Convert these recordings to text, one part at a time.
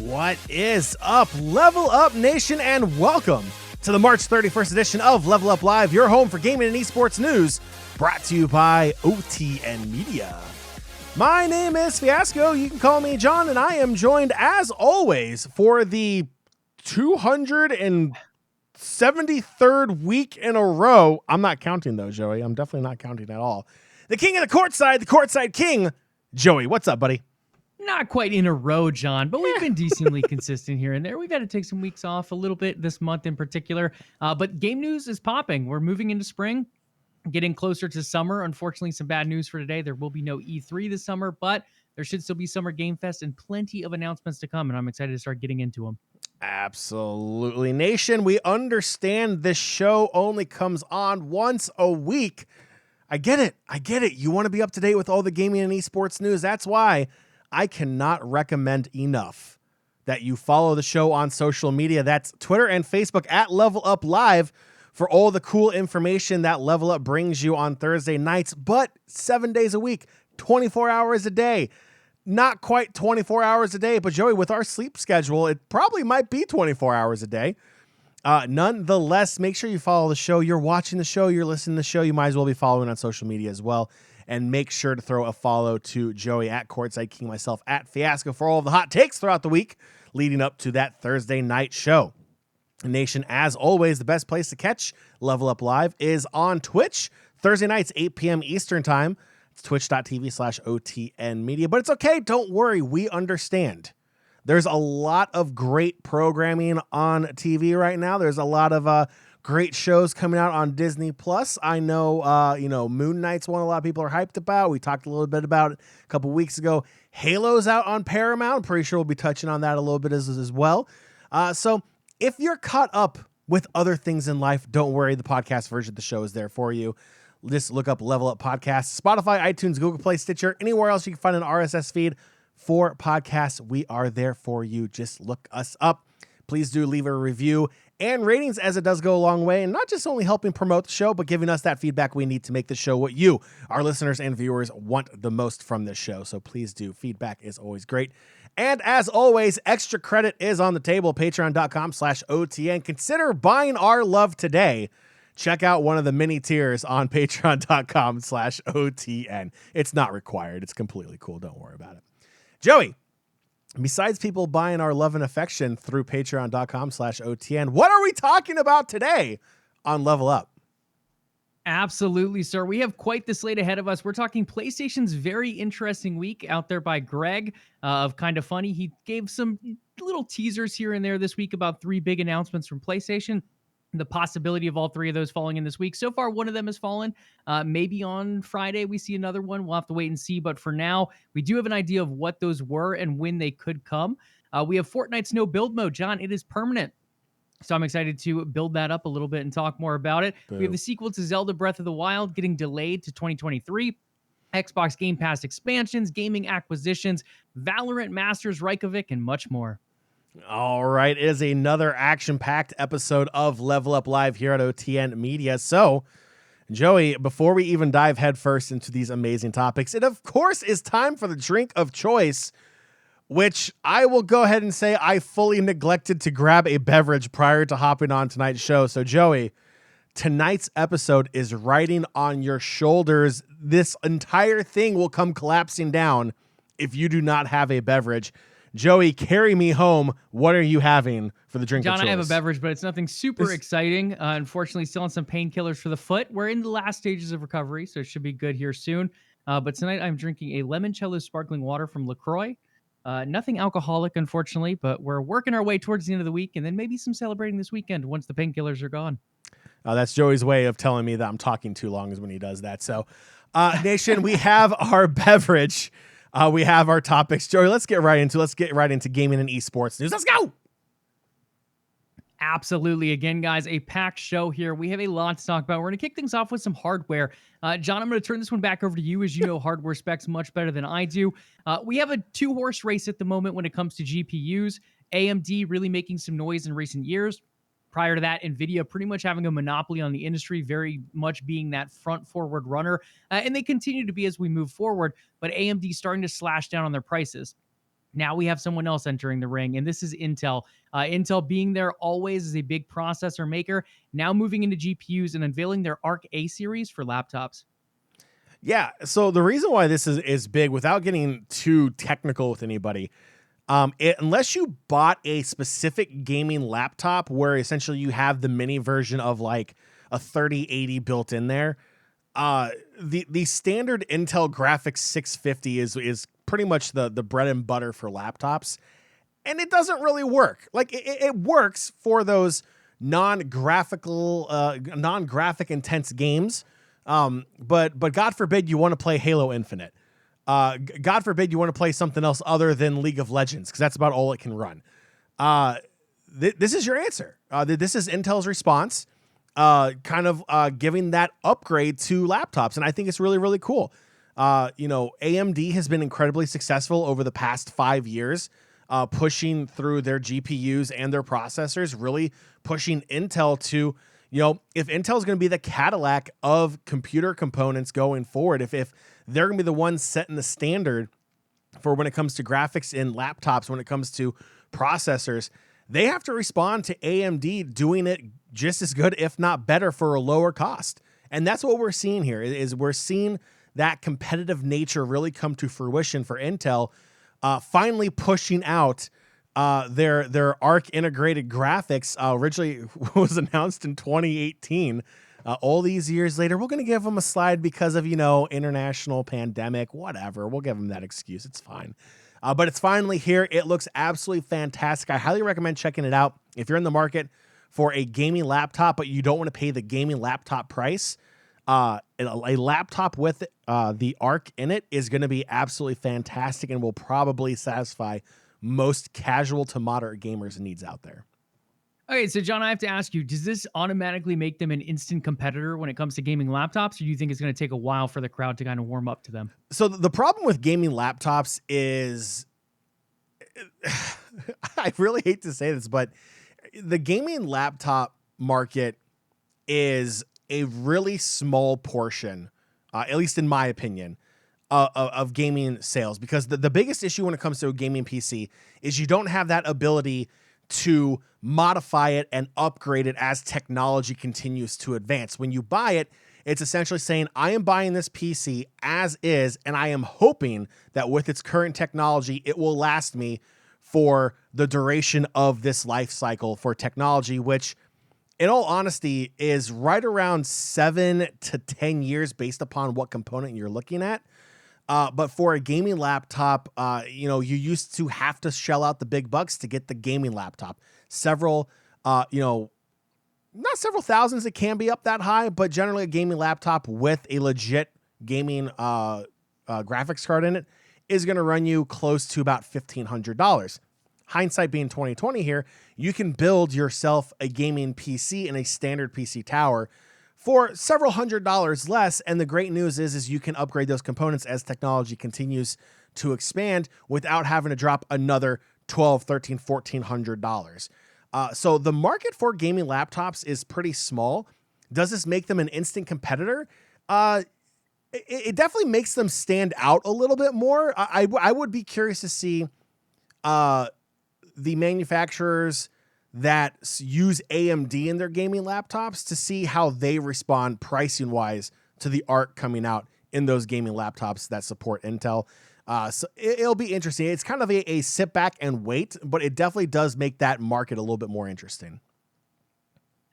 What is up, Level Up Nation, and welcome to the March 31st edition of LvLUp Live, your home for gaming and esports news, brought to you by OTN Media. My name is Fiasco. You can call me John, and I am joined, as always, for the 273rd week in a row. I'm not counting, though, Joey. I'm definitely not counting at all. The king of the courtside king, Joey. What's up, buddy? Not quite in a row, John, but we've been decently consistent here and there. We've had to take some weeks off a little bit this month in particular, but game news is popping. We're moving into spring, getting closer to summer. Unfortunately, some bad news for today. There will be no E3 this summer, but there should still be Summer Game Fest and plenty of announcements to come, and I'm excited to start getting into them. Absolutely. Nation, we understand this show only comes on once a week. I get it. You want to be up to date with all the gaming and esports news. That's why I cannot recommend enough that you follow the show on social media. That's Twitter and Facebook at LvLUp Live for all the cool information that LvLUp brings you on Thursday nights, but 7 days a week, 24 hours a day. Not quite 24 hours a day, but Joey, with our sleep schedule, it probably might be 24 hours a day. Nonetheless, make sure you follow the show. You're watching the show, you're listening to the show. You might as well be following on social media as well. And make sure to throw a follow to Joey at Courtside King, myself at Fiasco for all of the hot takes throughout the week leading up to that Thursday night show. Nation, as always, the best place to catch LvLUp Live is on Twitch, Thursday nights, 8 p.m. Eastern Time. It's twitch.tv/OTN Media. But it's okay. Don't worry. We understand. There's a lot of great programming on TV right now. There's a lot of great shows coming out on Disney Plus. I know, Moon Knight's one a lot of people are hyped about. We talked a little bit about it a couple weeks ago. Halo's out on Paramount. I'm pretty sure we'll be touching on that a little bit as well. So if you're caught up with other things in life, don't worry. The podcast version of the show is there for you. Just look up LvLUp Podcast, Spotify, iTunes, Google Play, Stitcher, anywhere else you can find an RSS feed for podcasts. We are there for you. Just look us up. Please do leave a review and ratings, as it does go a long way, and not just only helping promote the show, but giving us that feedback we need to make the show what you, our listeners and viewers, want the most from this show. So please do. Feedback is always great. And as always, extra credit is on the table, patreon.com/OTN. Consider buying our love today. Check out one of the mini tiers on patreon.com/OTN. It's not required. It's completely cool. Don't worry about it. Joey, besides people buying our love and affection through patreon.com/OTN, what are we talking about today on LvLUp? Absolutely, sir. We have quite the slate ahead of us. We're talking PlayStation's very interesting week out there by Greg of Kind of Funny. He gave some little teasers here and there this week about 3 big announcements from PlayStation. The possibility of all 3 of those falling in this week. So far, one of them has fallen. Maybe on Friday we see another one. We'll have to wait and see. But for now, we do have an idea of what those were and when they could come. We have Fortnite's no build mode. John, it is permanent. So I'm excited to build that up a little bit and talk more about it. We have the sequel to Zelda Breath of the Wild getting delayed to 2023. Xbox Game Pass expansions, gaming acquisitions, Valorant Masters Reykjavik, and much more. All right, it is another action-packed episode of Level Up Live here at OTN Media. So, Joey, before we even dive headfirst into these amazing topics, it of course is time for the drink of choice, which I will go ahead and say I fully neglected to grab a beverage prior to hopping on tonight's show. So, Joey, tonight's episode is riding on your shoulders. This entire thing will come collapsing down if you do not have a beverage. Joey, carry me home. What are you having for the drink of choice? John, I have a beverage, but it's nothing super exciting. Unfortunately, still on some painkillers for the foot. We're in the last stages of recovery, so it should be good here soon. But tonight I'm drinking a limoncello sparkling water from LaCroix. Nothing alcoholic, unfortunately, but we're working our way towards the end of the week, and then maybe some celebrating this weekend once the painkillers are gone. That's Joey's way of telling me that I'm talking too long is when he does that. So, Nation, we have our beverage. We have our topics. Joey, let's get right into gaming and esports news. Let's go. Absolutely. Again, guys, a packed show here. We have a lot to talk about. We're going to kick things off with some hardware. John, I'm going to turn this one back over to you, as you know hardware specs much better than I do. We have a two-horse race at the moment when it comes to GPUs. AMD really making some noise in recent years. Prior to that, NVIDIA pretty much having a monopoly on the industry, very much being that front-forward runner. And they continue to be as we move forward, but AMD starting to slash down on their prices. Now we have someone else entering the ring, and this is Intel. Intel being there always as a big processor maker, now moving into GPUs and unveiling their Arc A series for laptops. Yeah, so the reason why this is big, without getting too technical with anybody, unless you bought a specific gaming laptop where essentially you have the mini version of like a 3080 built in there, the standard Intel Graphics 650 is pretty much the bread and butter for laptops, and it doesn't really work. Like it works for those non-graphic intense games, but God forbid you want to play Halo Infinite. God forbid you want to play something else other than League of Legends, because that's about all it can run. This is your answer. This is Intel's response, giving that upgrade to laptops, and I think it's really, really cool. AMD has been incredibly successful over the past 5 years, pushing through their GPUs and their processors, really pushing Intel to, if Intel is going to be the Cadillac of computer components going forward, if they're going to be the ones setting the standard for when it comes to graphics in laptops, when it comes to processors, they have to respond to AMD doing it just as good, if not better, for a lower cost. And that's what we're seeing here, is we're seeing that competitive nature really come to fruition for Intel, finally pushing out their Arc integrated graphics. Originally was announced in 2018. All these years later, we're going to give them a slide because of, international pandemic, whatever. We'll give them that excuse. It's fine. But it's finally here. It looks absolutely fantastic. I highly recommend checking it out. If you're in the market for a gaming laptop, but you don't want to pay the gaming laptop price, a laptop with the Arc in it is going to be absolutely fantastic and will probably satisfy most casual to moderate gamers' needs out there. Okay, so John, I have to ask you, does this automatically make them an instant competitor when it comes to gaming laptops, or do you think it's going to take a while for the crowd to kind of warm up to them? So the problem with gaming laptops is, I really hate to say this, but the gaming laptop market is a really small portion, at least in my opinion, of gaming sales, because the biggest issue when it comes to a gaming PC is you don't have that ability to modify it and upgrade it as technology continues to advance. When you buy it, it's essentially saying, I am buying this PC as is, and I am hoping that with its current technology, it will last me for the duration of this life cycle for technology, which, in all honesty, is right around 7 to 10 years based upon what component you're looking at. But for a gaming laptop, you used to have to shell out the big bucks to get the gaming laptop. Several, not several thousands, it can be up that high, but generally a gaming laptop with a legit gaming graphics card in it is going to run you close to about $1,500. hindsight being 2020 here, you can build yourself a gaming PC in a standard PC tower for several $100s less. And the great news is you can upgrade those components as technology continues to expand without having to drop another $1,200, $1,300, $1,400. So the market for gaming laptops is pretty small. Does this make them an instant competitor? It definitely makes them stand out a little bit more. I would be curious to see the manufacturers that use AMD in their gaming laptops to see how they respond pricing wise to the ARC coming out in those gaming laptops that support Intel. So it'll be interesting. It's kind of a sit back and wait, but it definitely does make that market a little bit more interesting.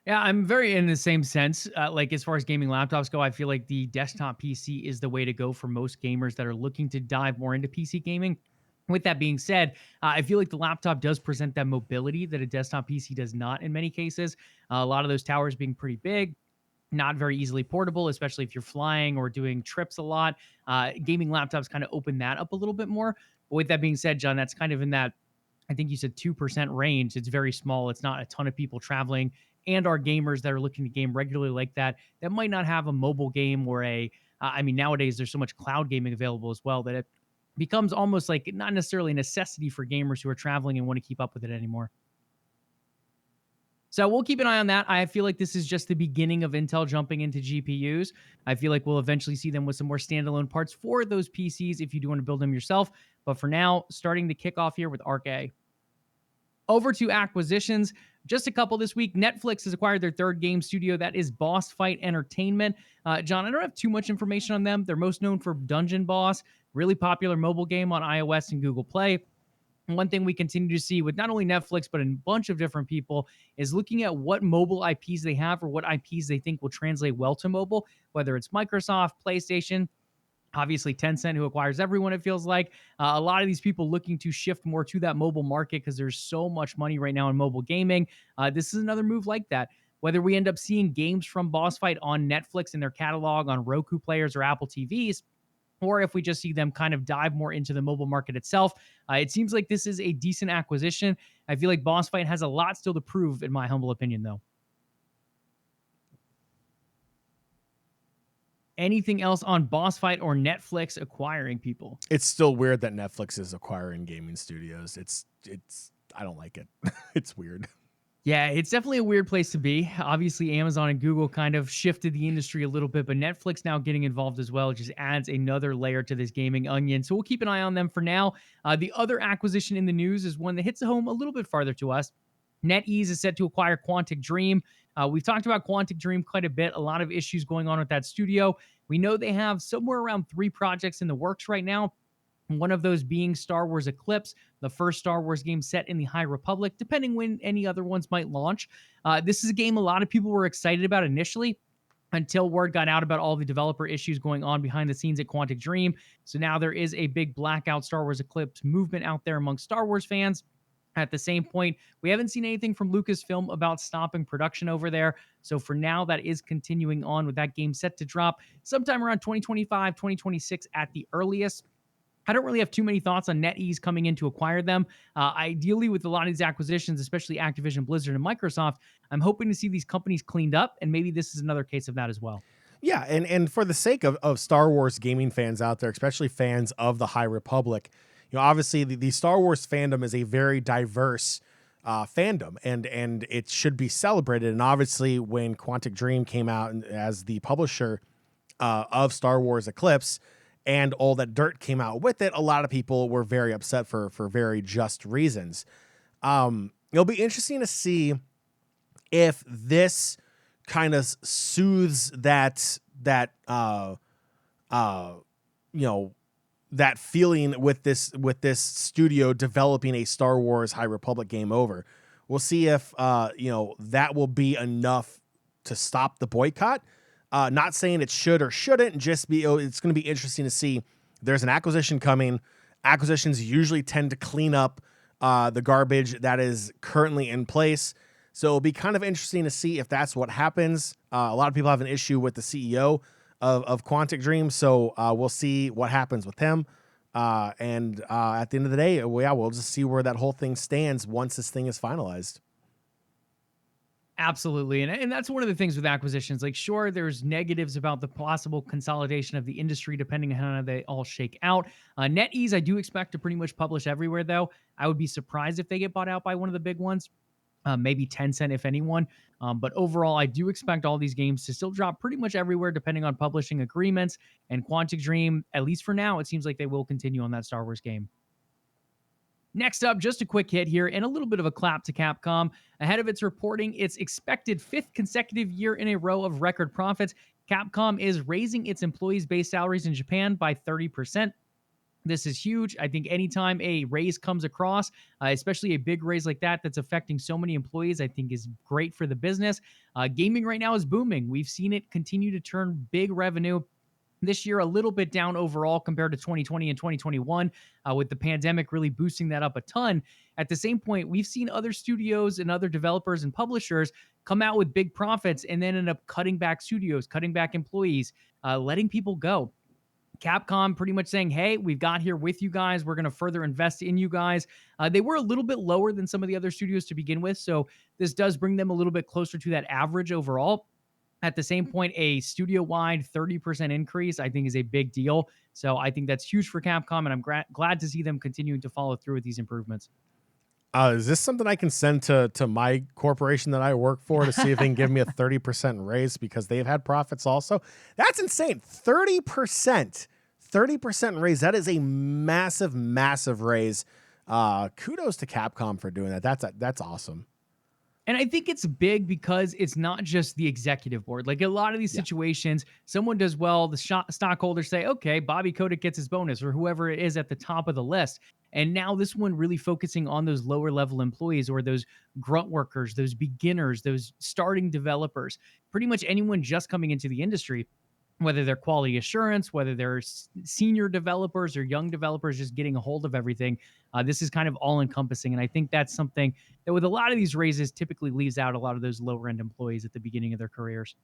Yeah, I'm very in the same sense. Like as far as gaming laptops go, I feel like the desktop PC is the way to go for most gamers that are looking to dive more into PC gaming. With that being said, I feel like the laptop does present that mobility that a desktop PC does not in many cases. A lot of those towers being pretty big, not very easily portable, especially if you're flying or doing trips a lot. Gaming laptops kind of open that up a little bit more. But with that being said, John, that's kind of in that, I think you said 2% range. It's very small. It's not a ton of people traveling and are gamers that are looking to game regularly like that might not have a mobile game or I mean, nowadays there's so much cloud gaming available as well that it becomes almost like not necessarily a necessity for gamers who are traveling and want to keep up with it anymore. So we'll keep an eye on that. I feel like this is just the beginning of Intel jumping into GPUs. I feel like we'll eventually see them with some more standalone parts for those PCs if you do want to build them yourself. But for now, starting the kickoff here with Arc A. Over to acquisitions. Just a couple this week. Netflix has acquired their third game studio. That is Boss Fight Entertainment. John, I don't have too much information on them. They're most known for Dungeon Boss, really popular mobile game on iOS and Google Play. And one thing we continue to see with not only Netflix, but a bunch of different people is looking at what mobile IPs they have or what IPs they think will translate well to mobile, whether it's Microsoft, PlayStation, obviously Tencent, who acquires everyone, it feels like. A lot of these people looking to shift more to that mobile market because there's so much money right now in mobile gaming. This is another move like that. Whether we end up seeing games from Boss Fight on Netflix in their catalog on Roku players or Apple TVs, or if we just see them kind of dive more into the mobile market itself. It seems like this is a decent acquisition. I feel like Boss Fight has a lot still to prove, in my humble opinion, though. Anything else on Boss Fight or Netflix acquiring people? It's still weird that Netflix is acquiring gaming studios. It's I don't like it. It's weird. Yeah, it's definitely a weird place to be. Obviously, Amazon and Google kind of shifted the industry a little bit, but Netflix now getting involved as well just adds another layer to this gaming onion. So we'll keep an eye on them for now. The other acquisition in the news is one that hits home a little bit farther to us. NetEase is set to acquire Quantic Dream. We've talked about Quantic Dream quite a bit. A lot of issues going on with that studio. We know they have somewhere around 3 projects in the works right now. One of those being Star Wars Eclipse, the first Star Wars game set in the High Republic, depending when any other ones might launch. This is a game a lot of people were excited about initially until word got out about all the developer issues going on behind the scenes at Quantic Dream. So now there is a big blackout Star Wars Eclipse movement out there among Star Wars fans. At the same point, we haven't seen anything from Lucasfilm about stopping production over there. So for now, that is continuing on with that game set to drop sometime around 2025, 2026 at the earliest. I don't really have too many thoughts on NetEase coming in to acquire them. Ideally, with a lot of these acquisitions, especially Activision, Blizzard, and Microsoft, I'm hoping to see these companies cleaned up, and maybe this is another case of that as well. Yeah, and for the sake of Star Wars gaming fans out there, especially fans of the High Republic, obviously the Star Wars fandom is a very diverse fandom, and it should be celebrated. And obviously, when Quantic Dream came out as the publisher of Star Wars Eclipse, and all that dirt came out with it, a lot of people were very upset for very just reasons. It'll be interesting to see if this kind of soothes that feeling with this studio developing a Star Wars High Republic game over. We'll see if that will be enough to stop the boycott. Not saying it should or shouldn't, just be, it's going to be interesting to see. There's an acquisition coming. Acquisitions usually tend to clean up the garbage that is currently in place. So it'll be kind of interesting to see if that's what happens. A lot of people have an issue with the CEO of Quantic Dream, so we'll see what happens with him. And at the end of the day, we'll just see where that whole thing stands once this thing is finalized. Absolutely. And that's one of the things with acquisitions. Like, sure, there's negatives about the possible consolidation of the industry, depending on how they all shake out. NetEase, I do expect to pretty much publish everywhere, though. I would be surprised if they get bought out by one of the big ones. Maybe Tencent, if anyone. But overall, I do expect all these games to still drop pretty much everywhere, depending on publishing agreements. And Quantic Dream, at least for now, it seems like they will continue on that Star Wars game. Next up, just a quick hit here and a little bit of a clap to Capcom. Ahead of its reporting its expected 5th consecutive year in a row of record profits, Capcom is raising its employees' base salaries in Japan by 30%. This is huge. I think anytime a raise comes across, especially a big raise like that that's affecting so many employees, I think is great for the business. Gaming right now is booming. We've seen it continue to turn big revenue. This year, a little bit down overall compared to 2020 and 2021, with the pandemic really boosting that up a ton. At the same point, we've seen other studios and other developers and publishers come out with big profits and then end up cutting back studios, cutting back employees, letting people go. Capcom pretty much saying, hey, we've got here with you guys. We're going to further invest in you guys. They were a little bit lower than some of the other studios to begin with. So this does bring them a little bit closer to that average overall. At the same point, a studio-wide 30% increase, I think, is a big deal. So I think that's huge for Capcom, and I'm glad to see them continuing to follow through with these improvements. Is this something I can send to my corporation that I work for to see if they can give me a 30% raise because they've had profits also? That's insane. 30% raise. That is a massive, massive raise. Kudos to Capcom for doing that. That's awesome. And I think it's big because it's not just the executive board. Like, a lot of these situations, someone does well, the stockholders say, okay, Bobby Kotick gets his bonus, or whoever it is at the top of the list. And now this one really focusing on those lower level employees, or those grunt workers, those beginners, those starting developers, pretty much anyone just coming into the industry, whether they're quality assurance, whether they're senior developers or young developers just getting a hold of everything. This is kind of all encompassing. And I think that's something that with a lot of these raises typically leaves out a lot of those lower end employees at the beginning of their careers.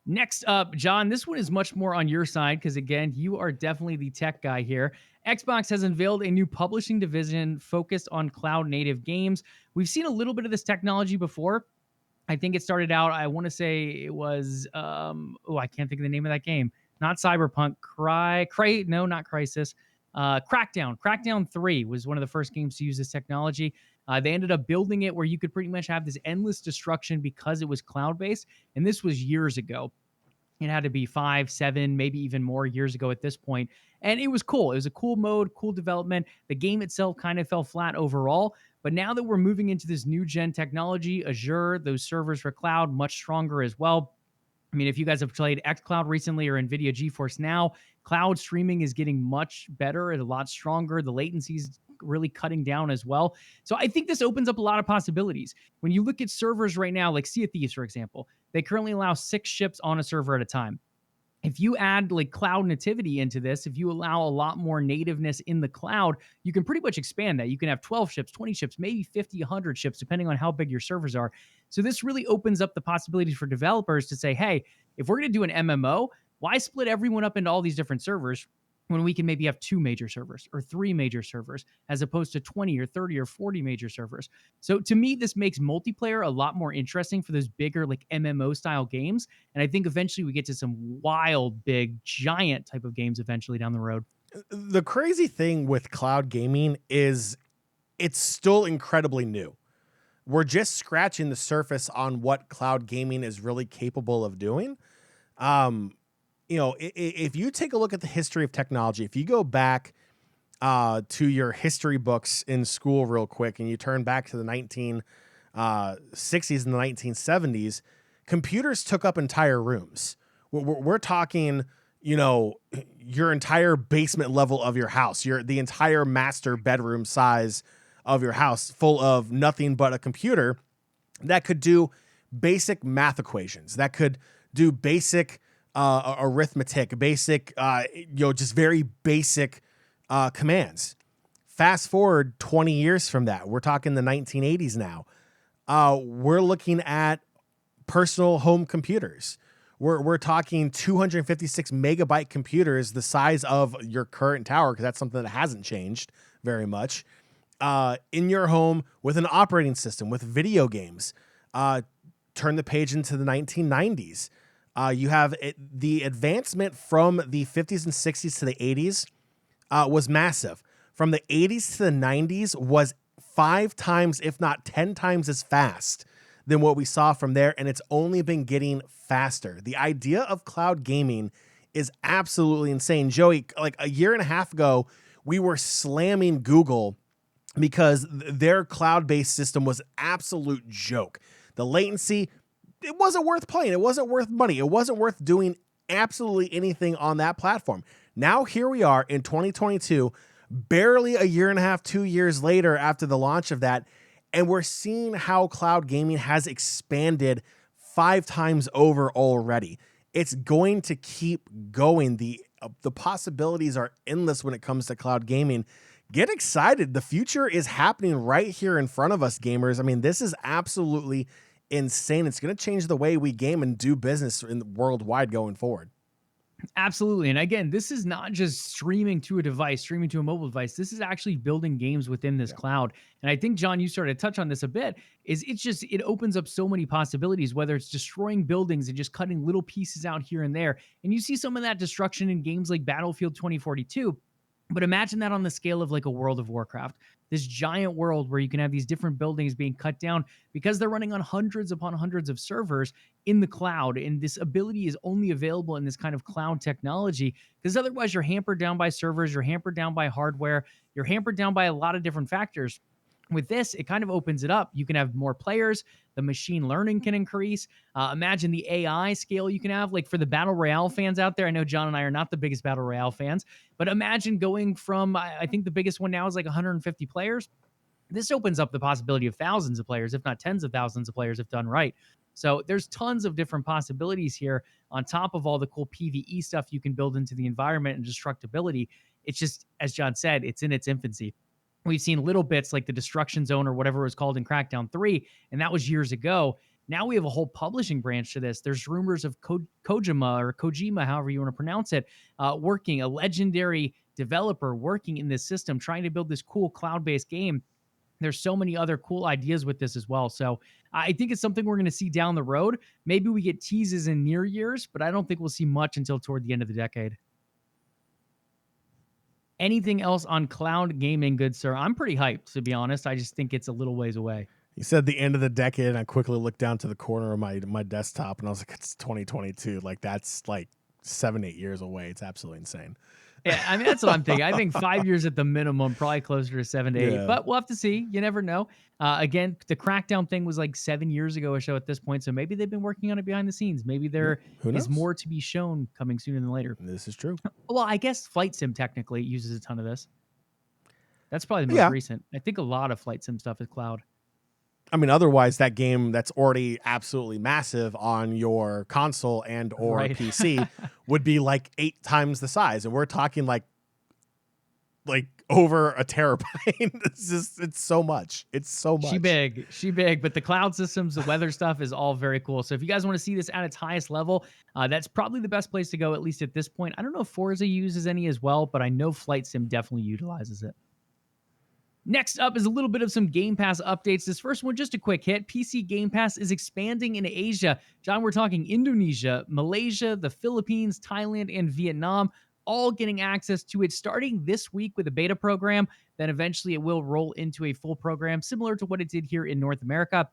Next up, John, this one is much more on your side because, again, you are definitely the tech guy here. Xbox has unveiled a new publishing division focused on cloud native games. We've seen a little bit of this technology before. I think it started out, I want to say it was, I can't think of the name of that game. Not Cyberpunk, no, not Crysis. Crackdown. Crackdown 3 was one of the first games to use this technology. They ended up building it where you could pretty much have this endless destruction because it was cloud-based, and this was years ago. It had to be 5, 7, maybe even more years ago at this point. And it was cool. It was a cool mode, cool development. The game itself kind of fell flat overall. But now that we're moving into this new gen technology, Azure, those servers for cloud, much stronger as well. I mean, if you guys have played xCloud recently or NVIDIA GeForce Now, cloud streaming is getting much better and a lot stronger. The latency is really cutting down as well. So I think this opens up a lot of possibilities. When you look at servers right now, like Sea of Thieves, for example, they currently allow 6 ships on a server at a time. If you add like cloud nativity into this, if you allow a lot more nativeness in the cloud, you can pretty much expand that. You can have 12 ships, 20 ships, maybe 50, 100 ships, depending on how big your servers are. So this really opens up the possibilities for developers to say, hey, if we're going to do an MMO, why split everyone up into all these different servers when we can maybe have 2 major servers or 3 major servers as opposed to 20 or 30 or 40 major servers? So to me, this makes multiplayer a lot more interesting for those bigger like MMO style games. And I think eventually we get to some wild, big, giant type of games eventually down the road. The crazy thing with cloud gaming is it's still incredibly new. We're just scratching the surface on what cloud gaming is really capable of doing. If you take a look at the history of technology, if you go back to your history books in school real quick and you turn back to the 1960s and the 1970s, computers took up entire rooms. We're talking, your entire basement level of your house, the entire master bedroom size of your house full of nothing but a computer that could do basic math equations, that could do basic arithmetic, basic, just very basic commands. Fast forward 20 years from that, we're talking the 1980s now. We're looking at personal home computers. We're talking 256 megabyte computers, the size of your current tower, because that's something that hasn't changed very much. In your home with an operating system, with video games. Turn the page into the 1990s. You have the advancement from the 50s and 60s to the 80s was massive. From the 80s to the 90s was 5 times, if not 10 times as fast than what we saw from there, and it's only been getting faster. The idea of cloud gaming is absolutely insane. Joey, like a year and a half ago, we were slamming Google because their cloud-based system was an absolute joke. The latency, it wasn't worth playing. It wasn't worth money. It wasn't worth doing absolutely anything on that platform. Now here we are in 2022, barely a year and a half, 2 years later after the launch of that, and we're seeing how cloud gaming has expanded 5 times over already. It's going to keep going. The possibilities are endless when it comes to cloud gaming. Get excited. The future is happening right here in front of us, gamers. I mean, this is absolutely insane. It's going to change the way we game and do business worldwide going forward. Absolutely. And again, this is not just streaming to a device, streaming to a mobile device. This is actually building games within this cloud. And I think, John, you started to touch on this a bit, it opens up so many possibilities, whether it's destroying buildings and just cutting little pieces out here and there. And you see some of that destruction in games like Battlefield 2042. But imagine that on the scale of like a World of Warcraft, this giant world where you can have these different buildings being cut down because they're running on hundreds upon hundreds of servers in the cloud. And this ability is only available in this kind of cloud technology, because otherwise you're hampered down by servers, you're hampered down by hardware, you're hampered down by a lot of different factors. With this, it kind of opens it up. You can have more players. The machine learning can increase. Imagine the AI scale you can have. Like for the Battle Royale fans out there, I know John and I are not the biggest Battle Royale fans, but imagine going from, I think the biggest one now is like 150 players. This opens up the possibility of thousands of players, if not tens of thousands of players if done right. So there's tons of different possibilities here on top of all the cool PvE stuff you can build into the environment and destructibility. It's just, as John said, it's in its infancy. We've seen little bits like the Destruction Zone or whatever it was called in Crackdown 3, and that was years ago. Now we have a whole publishing branch to this. There's rumors of Kojima, however you want to pronounce it, working, a legendary developer working in this system, trying to build this cool cloud-based game. There's so many other cool ideas with this as well. So I think it's something we're going to see down the road. Maybe we get teases in near years, but I don't think we'll see much until toward the end of the decade. Anything else on cloud gaming, good sir? I'm pretty hyped, to be honest. I just think it's a little ways away. You said the end of the decade, and I quickly looked down to the corner of my desktop, and I was like, it's 2022. Like, that's like 7-8 years away. It's absolutely insane. Yeah, I mean, that's what I'm thinking. I think 5 years at the minimum, probably closer to 7 to 8. But we'll have to see. You never know. Again, the Crackdown thing was like 7 years ago or so at this point, so maybe they've been working on it behind the scenes. Maybe there is more to be shown coming sooner than later. This is true. Well, I guess Flight Sim technically uses a ton of this. That's probably the most recent. I think a lot of Flight Sim stuff is cloud. I mean, otherwise, that game that's already absolutely massive on your console and or PC would be like 8 times the size, and we're talking like over a terabyte. It's so much. It's so much. She big, but the cloud systems, the weather stuff is all very cool. So if you guys want to see this at its highest level, that's probably the best place to go, at least at this point. I don't know if Forza uses any as well, but I know Flight Sim definitely utilizes it. Next up is a little bit of some Game Pass updates. This first one, just a quick hit. PC Game Pass is expanding in Asia. John, we're talking Indonesia, Malaysia, the Philippines, Thailand, and Vietnam, all getting access to it starting this week with a beta program. Then eventually it will roll into a full program, similar to what it did here in North America.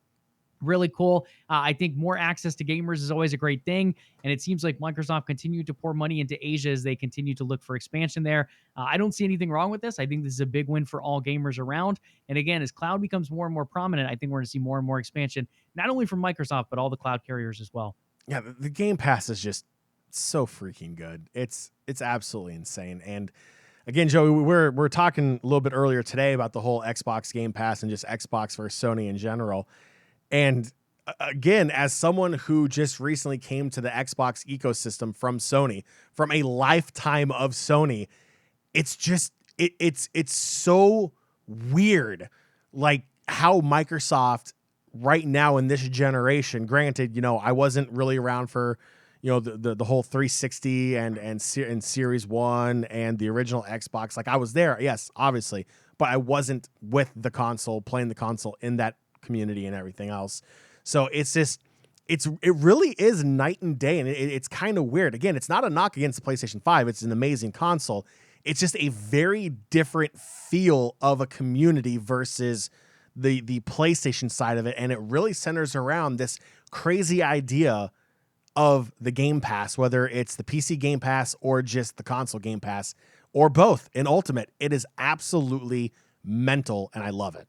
Really cool. I think more access to gamers is always a great thing, and it seems like Microsoft continued to pour money into Asia as they continue to look for expansion there. I don't see anything wrong with this. I think this is a big win for all gamers around. And again, as cloud becomes more and more prominent, I think we're going to see more and more expansion, not only from Microsoft, but all the cloud carriers as well. Yeah, the Game Pass is just so freaking good. It's absolutely insane. And again, Joey, we're talking a little bit earlier today about the whole Xbox Game Pass and just Xbox versus Sony in general. And again, as someone who just recently came to the Xbox ecosystem from Sony, from a lifetime of Sony, it's just it's so weird, like how Microsoft right now in this generation. Granted, I wasn't really around for the whole 360 and Series 1 and the original Xbox. Like, I was there, yes, obviously, but I wasn't with the console, playing the console in that community and everything else. So it's just, it really is night and day, and it's kind of weird. Again, it's not a knock against the PlayStation 5. It's an amazing console. It's just a very different feel of a community versus the PlayStation side of it, and it really centers around this crazy idea of the Game Pass, whether it's the PC Game Pass or just the console Game Pass or both in Ultimate. It is absolutely mental, and I love it.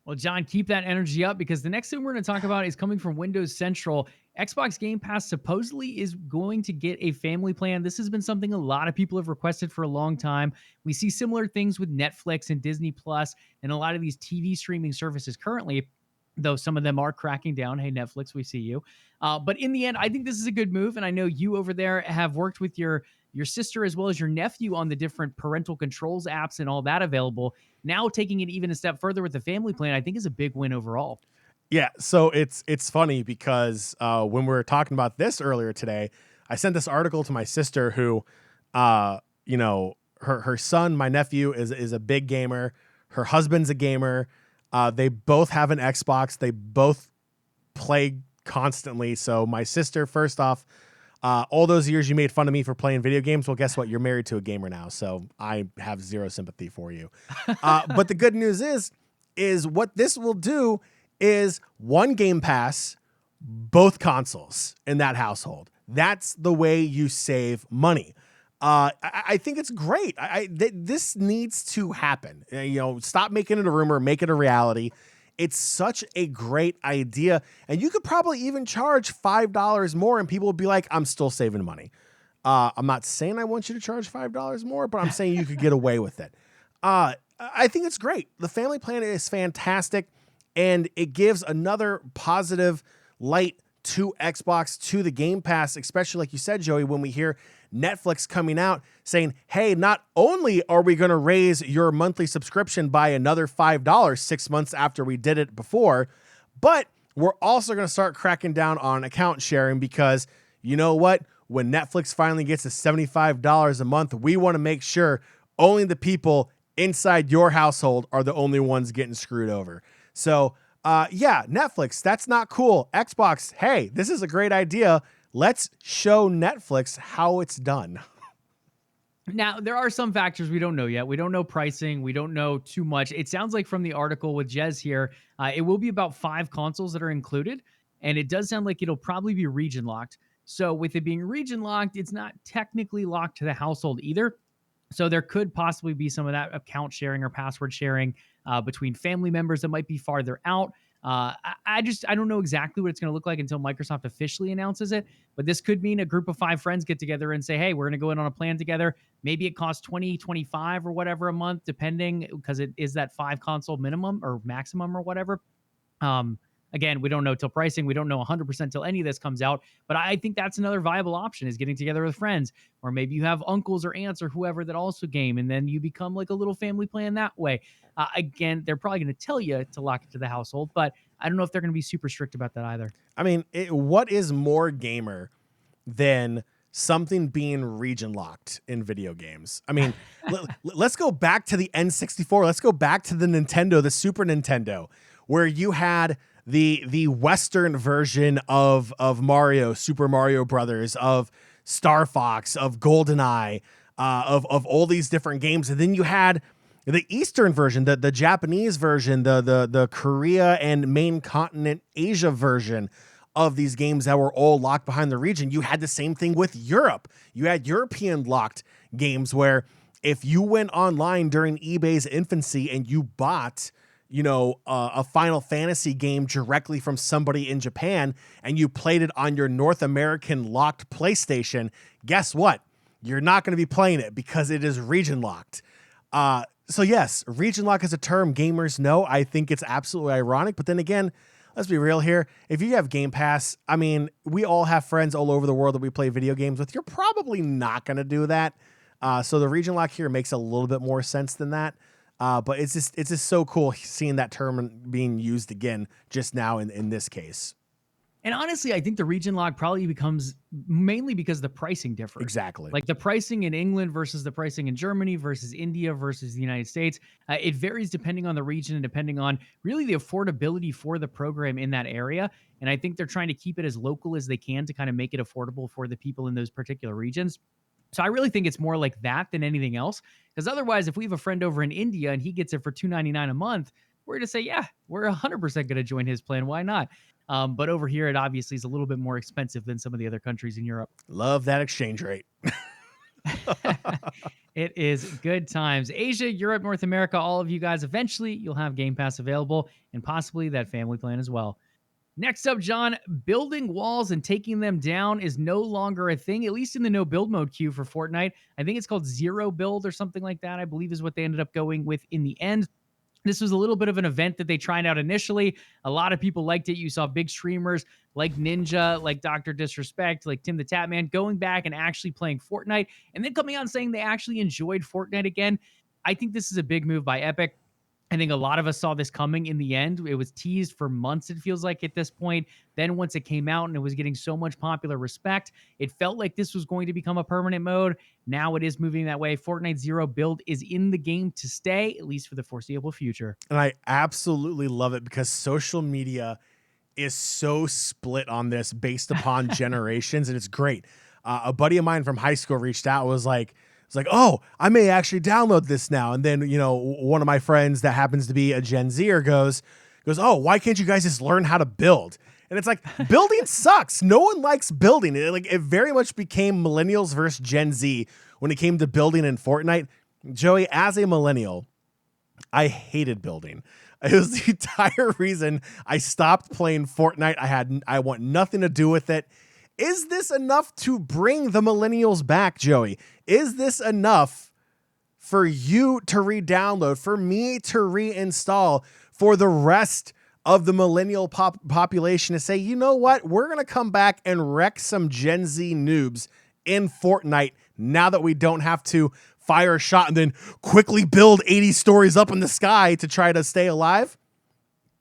Well, John, keep that energy up, because the next thing we're going to talk about is coming from Windows Central. Xbox Game Pass supposedly is going to get a family plan. This has been something a lot of people have requested for a long time. We see similar things with Netflix and Disney Plus and a lot of these TV streaming services currently, though some of them are cracking down. Hey, Netflix, we see you. But in the end, I think this is a good move. And I know you over there have worked with your sister as well as your nephew on the different parental controls apps and all that available. Now taking it even a step further with the family plan, I think is a big win overall. Yeah, so it's funny because when we were talking about this earlier today, I sent this article to my sister who, her son, my nephew, is a big gamer. Her husband's a gamer. They both have an Xbox. They both play constantly. So my sister, first off, all those years you made fun of me for playing video games. Well, guess what? You're married to a gamer now. So I have zero sympathy for you. But the good news is what this will do is one Game Pass, both consoles in that household. That's the way you save money. I think it's great. This needs to happen. Stop making it a rumor, make it a reality. It's such a great idea. And you could probably even charge $5 more and people would be like, I'm still saving money. I'm not saying I want you to charge $5 more, but I'm saying you could get away with it. I think it's great. The family plan is fantastic, and it gives another positive light to Xbox, to the Game Pass, especially like you said, Joey, when we hear Netflix coming out saying, hey, not only are we going to raise your monthly subscription by another $5 6 months after we did it before, but we're also going to start cracking down on account sharing, because you know what? When Netflix finally gets to $75 a month, we want to make sure only the people inside your household are the only ones getting screwed over. So, Netflix, that's not cool. Xbox, hey, this is a great idea. Let's show Netflix how it's done. Now, there are some factors we don't know yet. We don't know pricing. We don't know too much. It sounds like from the article with Jez here, it will be about 5 consoles that are included. And it does sound like it'll probably be region locked. So with it being region locked, it's not technically locked to the household either. So there could possibly be some of that account sharing or password sharing between family members that might be farther out. I don't know exactly what it's going to look like until Microsoft officially announces it, but this could mean a group of 5 friends get together and say, hey, we're going to go in on a plan together. Maybe it costs $20, $25 or whatever a month, depending, because it is that 5 console minimum or maximum or whatever. Again, we don't know till pricing. We don't know 100% till any of this comes out. But I think that's another viable option, is getting together with friends. Or maybe you have uncles or aunts or whoever that also game, and then you become like a little family plan that way. Again, they're probably going to tell you to lock it to the household, but I don't know if they're going to be super strict about that either. I mean, what is more gamer than something being region locked in video games? I mean, let's go back to the N64. Let's go back to the Nintendo, the Super Nintendo, where you had the Western version of Mario, Super Mario Brothers, of Star Fox, of GoldenEye, of all these different games. And then you had the Eastern version, the Japanese version, the Korea and main continent Asia version of these games that were all locked behind the region. You had the same thing with Europe. You had European locked games where if you went online during eBay's infancy and you bought a Final Fantasy game directly from somebody in Japan and you played it on your North American locked PlayStation, guess what? You're not going to be playing it because it is region locked. So yes, region lock is a term gamers know. I think it's absolutely ironic, but then again, let's be real here. If you have Game Pass, I mean, we all have friends all over the world that we play video games with. You're probably not going to do that. So the region lock here makes a little bit more sense than that. But it's just so cool seeing that term being used again just now in this case. And honestly, I think the region lock probably becomes mainly because the pricing differs. Exactly. Like the pricing in England versus the pricing in Germany versus India versus the United States. It varies depending on the region and depending on really the affordability for the program in that area. And I think they're trying to keep it as local as they can to kind of make it affordable for the people in those particular regions. So I really think it's more like that than anything else. Because otherwise, if we have a friend over in India and he gets it for $2.99 a month, we're going to say, yeah, we're 100% going to join his plan. Why not? But over here, it obviously is a little bit more expensive than some of the other countries in Europe. Love that exchange rate. It is good times. Asia, Europe, North America, all of you guys, eventually you'll have Game Pass available and possibly that family plan as well. Next up, John, building walls and taking them down is no longer a thing, at least in the no build mode queue for Fortnite. I think it's called zero build or something like that, I believe is what they ended up going with in the end. This was a little bit of an event that they tried out initially. A lot of people liked it. You saw big streamers like Ninja, like Dr. Disrespect, like Tim the Tatman going back and actually playing Fortnite and then coming out and saying they actually enjoyed Fortnite again. I think this is a big move by Epic. I think a lot of us saw this coming in the end. It was teased for months, it feels like at this point. Then once it came out and it was getting so much popular respect, it felt like this was going to become a permanent mode. Now it is moving that way. Fortnite Zero Build is in the game to stay, at least for the foreseeable future. And I absolutely love it because social media is so split on this based upon generations, and it's great. A buddy of mine from high school reached out, was like, it's like, oh, I may actually download this now. And then, one of my friends that happens to be a Gen Zer goes, oh, why can't you guys just learn how to build? And it's like, building sucks. No one likes building. It very much became millennials versus Gen Z when it came to building in Fortnite. Joey, as a millennial, I hated building. It was the entire reason I stopped playing Fortnite. I want nothing to do with it. Is this enough to bring the millennials back, Joey? Is this enough for you to re-download, for me to reinstall, for the rest of the millennial population to say, you know what? We're going to come back and wreck some Gen Z noobs in Fortnite now that we don't have to fire a shot and then quickly build 80 stories up in the sky to try to stay alive?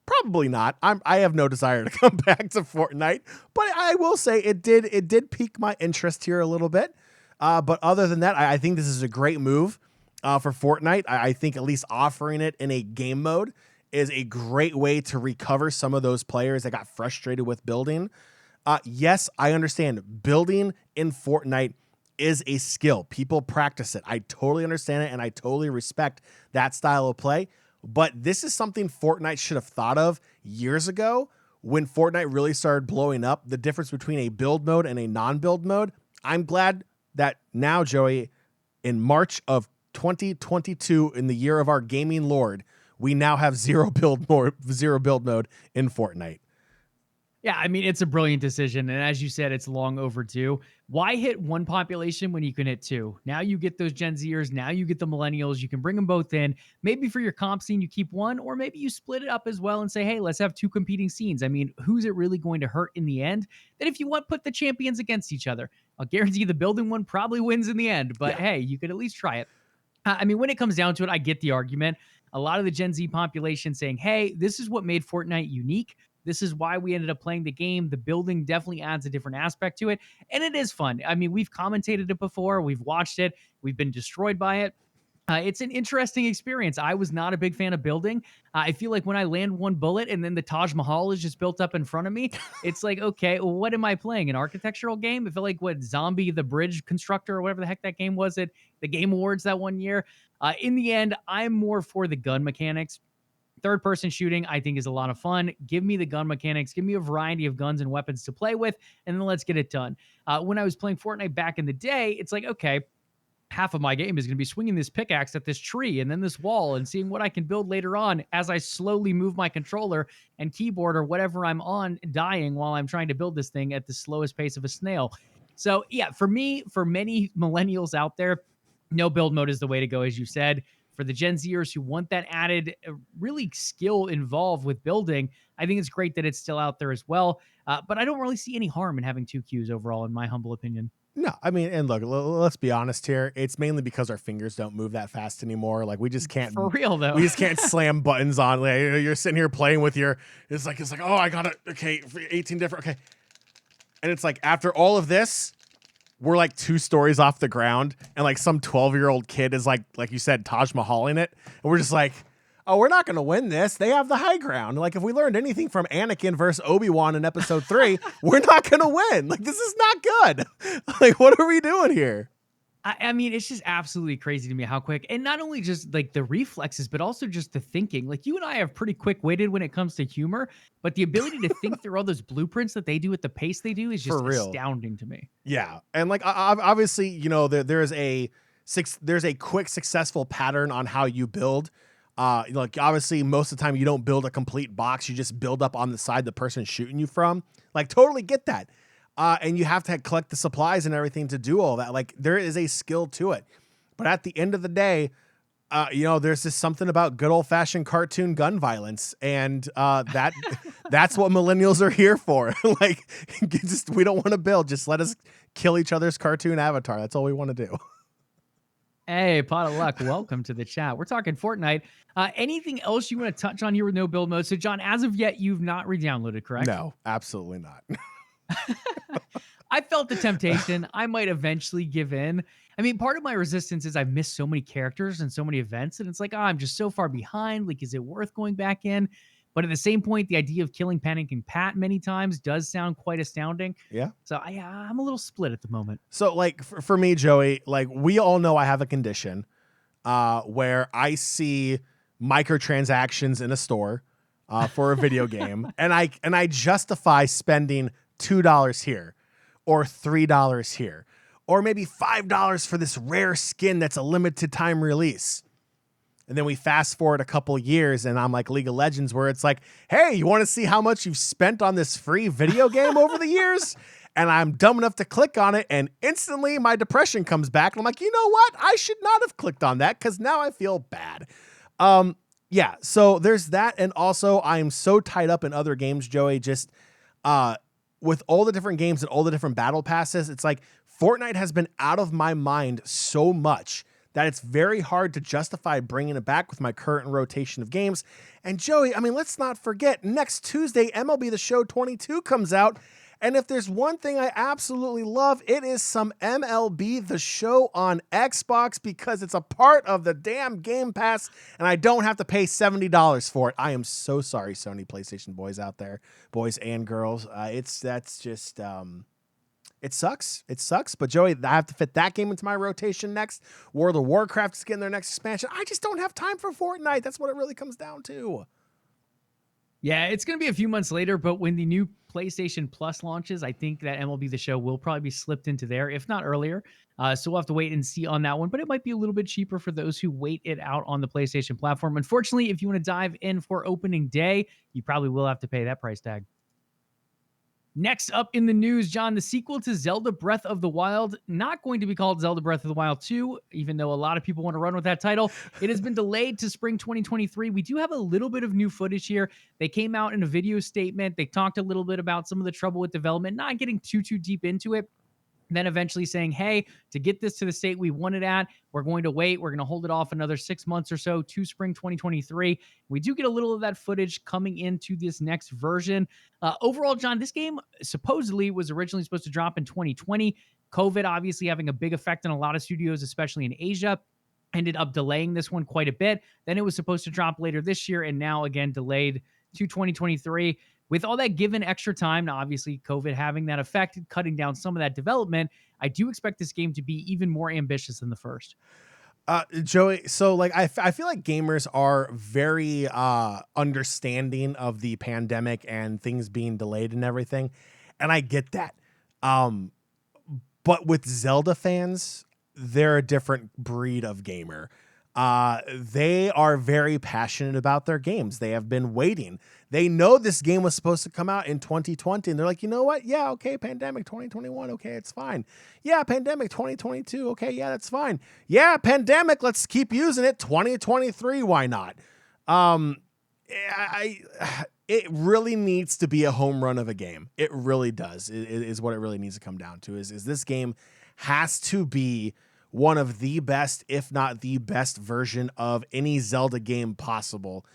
Probably not. I have no desire to come back to Fortnite, but I will say it did pique my interest here a little bit. But other than that, I think this is a great move for Fortnite. I think at least offering it in a game mode is a great way to recover some of those players that got frustrated with building. Yes, I understand building in Fortnite is a skill. People practice it. I totally understand it, and I totally respect that style of play. But this is something Fortnite should have thought of years ago when Fortnite really started blowing up, the difference between a build mode and a non-build mode. I'm glad that now, Joey, in March of 2022, in the year of our gaming lord, we now have zero build mode in Fortnite. Yeah, I mean, it's a brilliant decision. And as you said, it's long overdue. Why hit one population when you can hit two? Now you get those Gen Zers. Now you get the millennials. You can bring them both in. Maybe for your comp scene, you keep one, or maybe you split it up as well and say, hey, let's have two competing scenes. I mean, who's it really going to hurt in the end? Then if you want, put the champions against each other. I'll guarantee the building one probably wins in the end. But hey, you could at least try it. I mean, when it comes down to it, I get the argument. A lot of the Gen Z population saying, hey, this is what made Fortnite unique. This is why we ended up playing the game. The building definitely adds a different aspect to it. And it is fun. I mean, we've commentated it before. We've watched it. We've been destroyed by it. It's an interesting experience. I was not a big fan of building. I feel like when I land one bullet and then the Taj Mahal is just built up in front of me, it's like, okay, well, what am I playing? An architectural game? It felt like what Zombie the Bridge Constructor or whatever the heck that game was at the Game Awards that one year. In the end, I'm more for the gun mechanics. Third-person shooting, I think, is a lot of fun. Give me the gun mechanics. Give me a variety of guns and weapons to play with, and then let's get it done. When I was playing Fortnite back in the day, it's like, okay, half of my game is going to be swinging this pickaxe at this tree and then this wall and seeing what I can build later on as I slowly move my controller and keyboard or whatever I'm on, dying while I'm trying to build this thing at the slowest pace of a snail. So, yeah, for me, for many millennials out there, no build mode is the way to go, as you said. For the Gen Zers who want that added really skill involved with building, I think it's great that it's still out there as well. But I don't really see any harm in having two queues overall, in my humble opinion. No, I mean, and look, let's be honest here. It's mainly because our fingers don't move that fast anymore. Like we just can't, For real though. we just can't slam buttons on. Like, you're sitting here playing with your, it's like, oh, I got it. Okay, 18 different. Okay, and it's like after all of this, we're like 2 stories off the ground, and like some 12-year-old kid is like you said, Taj Mahaling it, and we're just like, oh, we're not going to win this. They have the high ground. Like, if we learned anything from Anakin versus Obi-Wan in episode 3, we're not going to win. Like, this is not good. Like, what are we doing here? I mean, it's just absolutely crazy to me how quick, and not only just like the reflexes, but also just the thinking. Like you and I have pretty quick-witted when it comes to humor, but the ability to think through all those blueprints that they do at the pace they do is just For real. astounding to me. Yeah. And like, obviously, you know, there's a quick, successful pattern on how you build. Like obviously most of the time you don't build a complete box. You just build up on the side the person's shooting you from. Like totally get that. And you have to collect the supplies and everything to do all that. Like there is a skill to it. But at the end of the day, you know, there's just something about good old fashioned cartoon gun violence. And that's what millennials are here for. Like we don't want to build. Just let us kill each other's cartoon avatar. That's all we want to do. Hey, pot of luck. Welcome to the chat. We're talking Fortnite. Anything else you want to touch on here with no build mode? So, John, as of yet, you've not re-downloaded, correct? No, absolutely not. I felt the temptation. I might eventually give in. I mean, part of my resistance is I've missed so many characters and so many events, and it's like, I'm just so far behind. Like, is it worth going back in? But at the same point, the idea of killing Panicking Pat many times does sound quite astounding. Yeah. So I'm a little split at the moment. So like for me, Joey, like we all know I have a condition where I see microtransactions in a store for a video game and I justify spending $2 here or $3 here or maybe $5 for this rare skin that's a limited time release. And then we fast forward a couple years and I'm like League of Legends where it's like, hey, you want to see how much you've spent on this free video game over the years? And I'm dumb enough to click on it and instantly my depression comes back. And I'm like, you know what? I should not have clicked on that because now I feel bad. Yeah, so there's that. And also I'm so tied up in other games, Joey, just with all the different games and all the different battle passes. It's like Fortnite has been out of my mind so much that it's very hard to justify bringing it back with my current rotation of games. And Joey, I mean, let's not forget, next Tuesday, MLB The Show 22 comes out. And if there's one thing I absolutely love, it is some MLB The Show on Xbox because it's a part of the damn Game Pass and I don't have to pay $70 for it. I am so sorry, Sony PlayStation boys out there, boys and girls. That's just... It sucks. It sucks. But Joey, I have to fit that game into my rotation next. World of Warcraft is getting their next expansion. I just don't have time for Fortnite. That's what it really comes down to. Yeah, it's going to be a few months later, but when the new PlayStation Plus launches, I think that MLB The Show will probably be slipped into there, if not earlier. So we'll have to wait and see on that one, but it might be a little bit cheaper for those who wait it out on the PlayStation platform. Unfortunately, if you want to dive in for opening day, you probably will have to pay that price tag. Next up in the news, John, the sequel to Zelda Breath of the Wild, not going to be called Zelda Breath of the Wild 2, even though a lot of people want to run with that title. It has been delayed to spring 2023. We do have a little bit of new footage here. They came out in a video statement. They talked a little bit about some of the trouble with development, not getting too deep into it. Then eventually saying, hey, to get this to the state we want it at, we're going to wait. We're going to hold it off another 6 months or so to spring 2023. We do get a little of that footage coming into this next version. Overall, John, this game supposedly was originally supposed to drop in 2020. COVID obviously having a big effect on a lot of studios, especially in Asia. Ended up delaying this one quite a bit. Then it was supposed to drop later this year and now again delayed to 2023. With all that given extra time, now obviously COVID having that effect, cutting down some of that development, I do expect this game to be even more ambitious than the first. Joey, so like I feel like gamers are very understanding of the pandemic and things being delayed and everything, and I get that. But with Zelda fans, they're a different breed of gamer. They are very passionate about their games. They have been waiting. They know this game was supposed to come out in 2020 and they're like, you know what? Yeah. Okay. Pandemic 2021. Okay. It's fine. Yeah. Pandemic 2022. Okay. Yeah, that's fine. Yeah. Pandemic. Let's keep using it. 2023. Why not? It really needs to be a home run of a game. It really does. It is what it really needs to come down to is this game has to be one of the best, if not the best version of any Zelda game possible.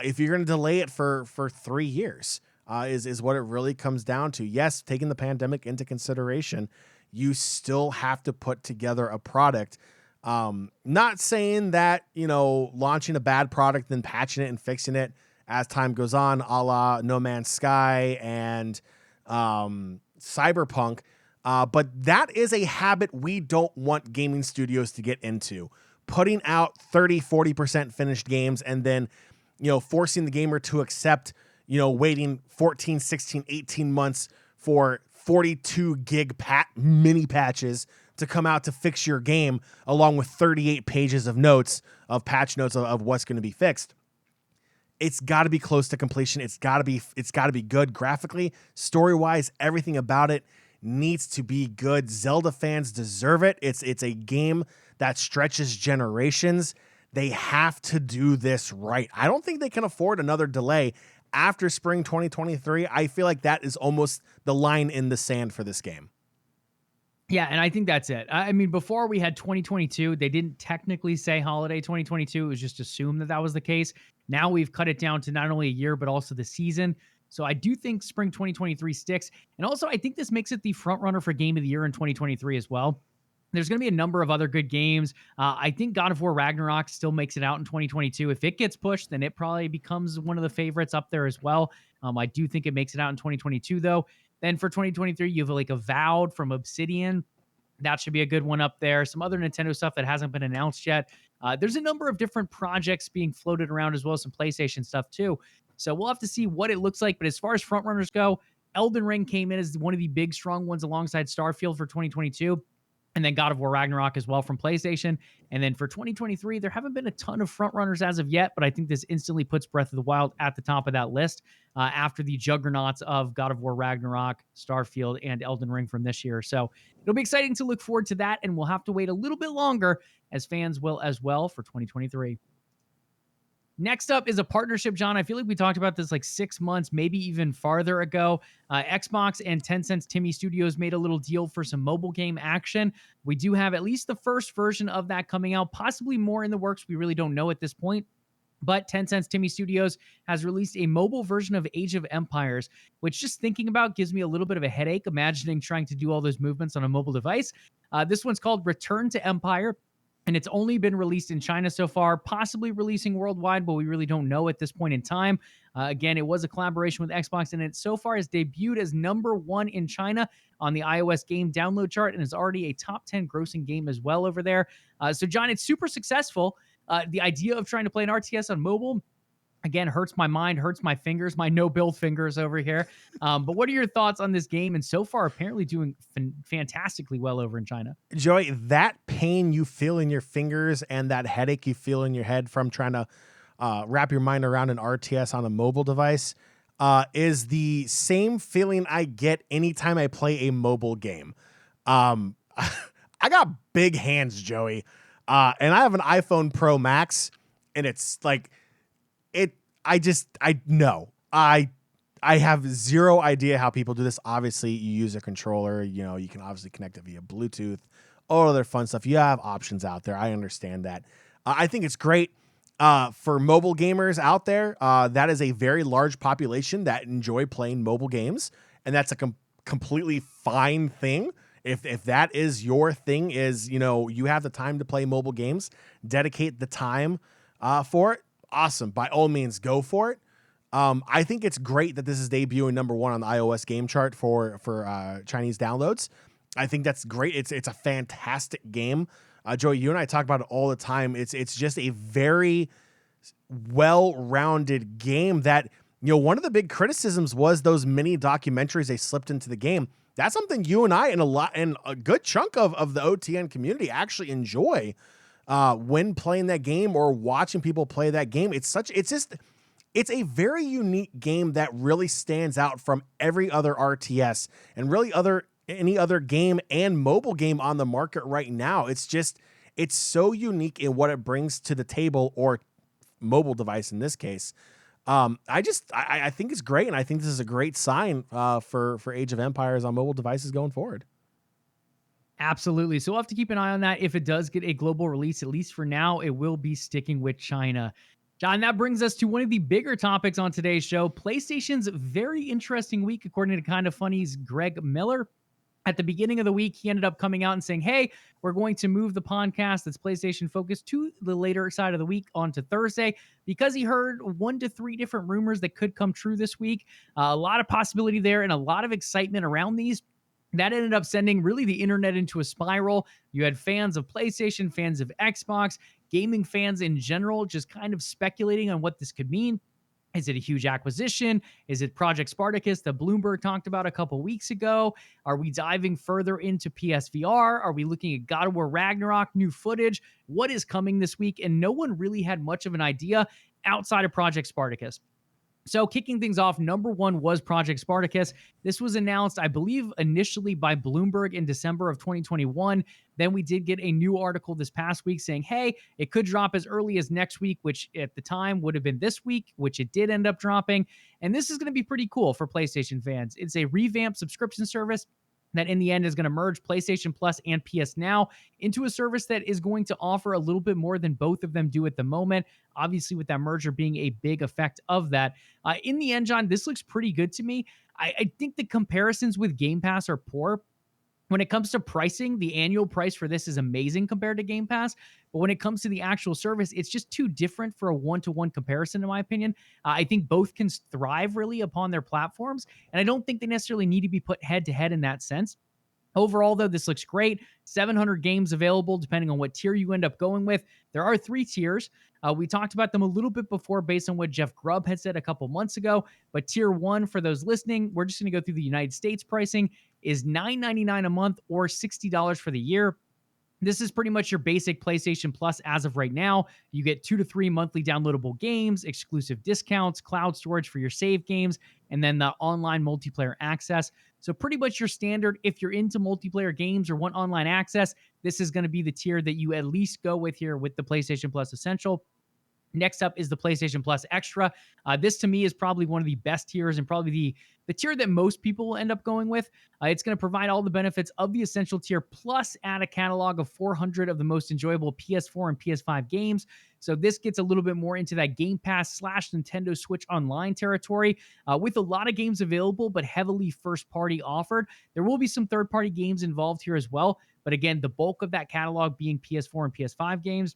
If you're going to delay it for 3 years, is what it really comes down to. Yes, taking the pandemic into consideration, you still have to put together a product. Not saying that, launching a bad product, then patching it and fixing it as time goes on, a la No Man's Sky and Cyberpunk. But that is a habit we don't want gaming studios to get into. Putting out 30, 40% finished games and then, forcing the gamer to accept, waiting 14, 16, 18 months for 42 gig mini patches to come out to fix your game, along with 38 pages of patch notes of what's going to be fixed. It's got to be close to completion. It's got to be good graphically, story-wise, everything about it needs to be good. Zelda fans deserve it. It's a game that stretches generations. They have to do this right. I don't think they can afford another delay after spring 2023. I feel like that is almost the line in the sand for this game. Yeah, and I think that's it. I mean, before we had 2022, they didn't technically say holiday 2022. It was just assumed that was the case. Now we've cut it down to not only a year, but also the season. So I do think spring 2023 sticks. And also, I think this makes it the front runner for Game of the Year in 2023 as well. There's going to be a number of other good games. I think God of War Ragnarok still makes it out in 2022. If it gets pushed, then it probably becomes one of the favorites up there as well. I do think it makes it out in 2022, though. Then for 2023, you have like Avowed from Obsidian. That should be a good one up there. Some other Nintendo stuff that hasn't been announced yet. There's a number of different projects being floated around as well as some PlayStation stuff too. So we'll have to see what it looks like. But as far as frontrunners go, Elden Ring came in as one of the big, strong ones alongside Starfield for 2022. And then God of War Ragnarok as well from PlayStation. And then for 2023, there haven't been a ton of frontrunners as of yet, but I think this instantly puts Breath of the Wild at the top of that list after the juggernauts of God of War Ragnarok, Starfield, and Elden Ring from this year. So it'll be exciting to look forward to that, and we'll have to wait a little bit longer, as fans will as well, for 2023. Next up is a partnership, John. I feel like we talked about this like 6 months, maybe even farther ago. Xbox and Tencent's Timmy Studios made a little deal for some mobile game action. We do have at least the first version of that coming out, possibly more in the works. We really don't know at this point. But Tencent's Timmy Studios has released a mobile version of Age of Empires, which just thinking about gives me a little bit of a headache, imagining trying to do all those movements on a mobile device. This one's called Return to Empire. And it's only been released in China so far, possibly releasing worldwide, but we really don't know at this point in time. Again, it was a collaboration with Xbox, and it so far has debuted as #1 in China on the iOS game download chart and is already a top 10 grossing game as well over there. So, John, it's super successful. The idea of trying to play an RTS on mobile, again, hurts my mind, hurts my fingers, my no-build fingers over here. But what are your thoughts on this game? And so far, apparently doing fantastically well over in China. Joey, that pain you feel in your fingers and that headache you feel in your head from trying to wrap your mind around an RTS on a mobile device is the same feeling I get anytime I play a mobile game. I got big hands, Joey, and I have an iPhone Pro Max, and it's like, I have zero idea how people do this. Obviously, you use a controller, you can obviously connect it via Bluetooth, all other fun stuff. You have options out there. I understand that. I think it's great for mobile gamers out there. That is a very large population that enjoy playing mobile games, and that's a completely fine thing. If that is your thing, is, you have the time to play mobile games, dedicate the time for it. Awesome. By all means, go for it. I think it's great that this is debuting #1 on the iOS game chart for Chinese downloads. I think that's great. It's a fantastic game. Joey, you and I talk about it all the time. It's just a very well-rounded game that, one of the big criticisms was those mini documentaries they slipped into the game. That's something you and I and a good chunk of the OTN community actually enjoy when playing that game or watching people play that game. It's a very unique game that really stands out from every other RTS and really any other game and mobile game on the market right now. It's so unique in what it brings to the table, or mobile device in this case. I think it's great, and I think this is a great sign for Age of Empires on mobile devices going forward. Absolutely. So we'll have to keep an eye on that. If it does get a global release, at least for now, it will be sticking with China. John, that brings us to one of the bigger topics on today's show, PlayStation's very interesting week, according to Kind of Funny's Greg Miller. At the beginning of the week, he ended up coming out and saying, hey, we're going to move the podcast that's PlayStation focused to the later side of the week onto Thursday because he heard 1 to 3 different rumors that could come true this week. A lot of possibility there and a lot of excitement around these. That ended up sending really the internet into a spiral. You had fans of PlayStation, fans of Xbox, gaming fans in general, just kind of speculating on what this could mean. Is it a huge acquisition? Is it Project Spartacus that Bloomberg talked about a couple weeks ago? Are we diving further into PSVR? Are we looking at God of War Ragnarok, new footage? What is coming this week? And no one really had much of an idea outside of Project Spartacus. So, kicking things off, number one was Project Spartacus. This was announced, I believe, initially by Bloomberg in December of 2021. Then we did get a new article this past week saying, hey, it could drop as early as next week, which at the time would have been this week, which it did end up dropping. And this is going to be pretty cool for PlayStation fans. It's a revamped subscription service that in the end is going to merge PlayStation Plus and PS Now into a service that is going to offer a little bit more than both of them do at the moment. Obviously, with that merger being a big effect of that. In the end, John, this looks pretty good to me. I think the comparisons with Game Pass are poor. When it comes to pricing, the annual price for this is amazing compared to Game Pass. But when it comes to the actual service, it's just too different for a one-to-one comparison, in my opinion. I think both can thrive really upon their platforms. And I don't think they necessarily need to be put head-to-head in that sense. Overall, though, this looks great. 700 games available, depending on what tier you end up going with. There are 3 tiers. We talked about them a little bit before based on what Jeff Grubb had said a couple months ago. But tier 1, for those listening, we're just going to go through the United States pricing, is $9.99 a month or $60 for the year. This is pretty much your basic PlayStation Plus as of right now. You get 2 to 3 monthly downloadable games, exclusive discounts, cloud storage for your save games, and then the online multiplayer access. So pretty much your standard. If you're into multiplayer games or want online access, this is going to be the tier that you at least go with here with the PlayStation Plus Essential. Next up is the PlayStation Plus Extra. This to me is probably one of the best tiers and probably the tier that most people will end up going with. It's going to provide all the benefits of the Essential tier plus add a catalog of 400 of the most enjoyable PS4 and PS5 games. So this gets a little bit more into that Game Pass / Nintendo Switch Online territory with a lot of games available, but heavily first party offered. There will be some third party games involved here as well. But again, the bulk of that catalog being PS4 and PS5 games.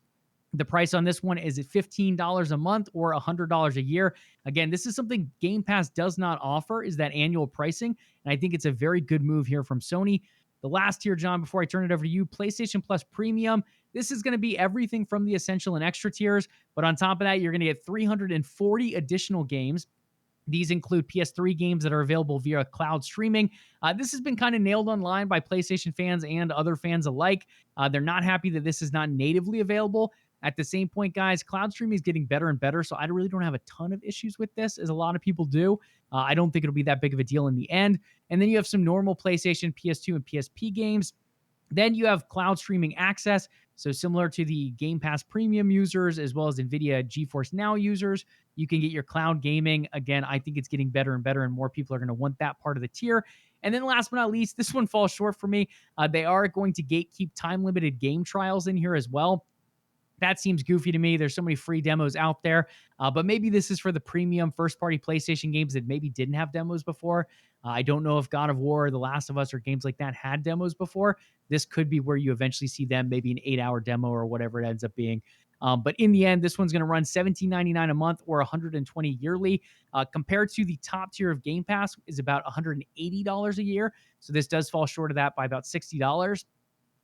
The price on this one is at $15 a month or $100 a year. Again, this is something Game Pass does not offer, is that annual pricing. And I think it's a very good move here from Sony. The last tier, John, before I turn it over to you, PlayStation Plus Premium. This is going to be everything from the Essential and Extra tiers. But on top of that, you're going to get 340 additional games. These include PS3 games that are available via cloud streaming. This has been kind of nailed online by PlayStation fans and other fans alike. They're not happy that this is not natively available. At the same point, guys, cloud streaming is getting better and better, so I really don't have a ton of issues with this, as a lot of people do. I don't think it'll be that big of a deal in the end. And then you have some normal PlayStation, PS2, and PSP games. Then you have cloud streaming access, so similar to the Game Pass Premium users as well as NVIDIA GeForce Now users, you can get your cloud gaming. Again, I think it's getting better and better, and more people are going to want that part of the tier. And then last but not least, this one falls short for me. They are going to gatekeep time-limited game trials in here as well. That seems goofy to me. There's so many free demos out there. But maybe this is for the premium first-party PlayStation games that maybe didn't have demos before. I don't know if God of War, The Last of Us, or games like that had demos before. This could be where you eventually see them, maybe an 8-hour demo or whatever it ends up being. But in the end, this one's going to run $17.99 a month or $120 yearly. Compared to the top tier of Game Pass is about $180 a year. So this does fall short of that by about $60.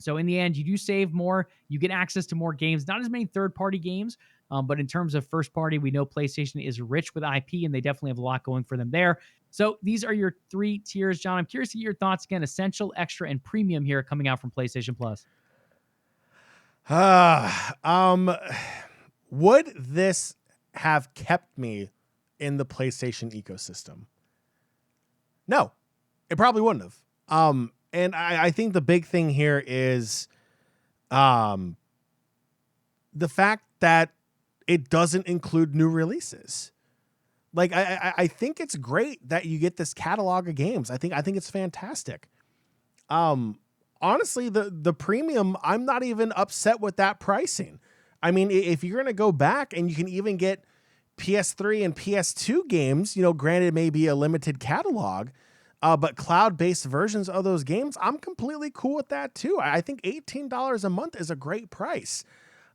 So in the end, you do save more. You get access to more games, not as many third-party games, but in terms of first-party, we know PlayStation is rich with IP, and they definitely have a lot going for them there. So these are your 3 tiers, John. I'm curious to get your thoughts again, Essential, Extra, and Premium here coming out from PlayStation Plus. Would this have kept me in the PlayStation ecosystem? No, it probably wouldn't have. And I think the big thing here is the fact that it doesn't include new releases. Like, I think it's great that you get this catalog of games. I think it's fantastic. honestly, the premium, I'm not even upset with that pricing. I mean, if you're going to go back and you can even get PS3 and PS2 games, granted maybe a limited catalog, but cloud-based versions of those games, I'm completely cool with that too. I think $18 a month is a great price.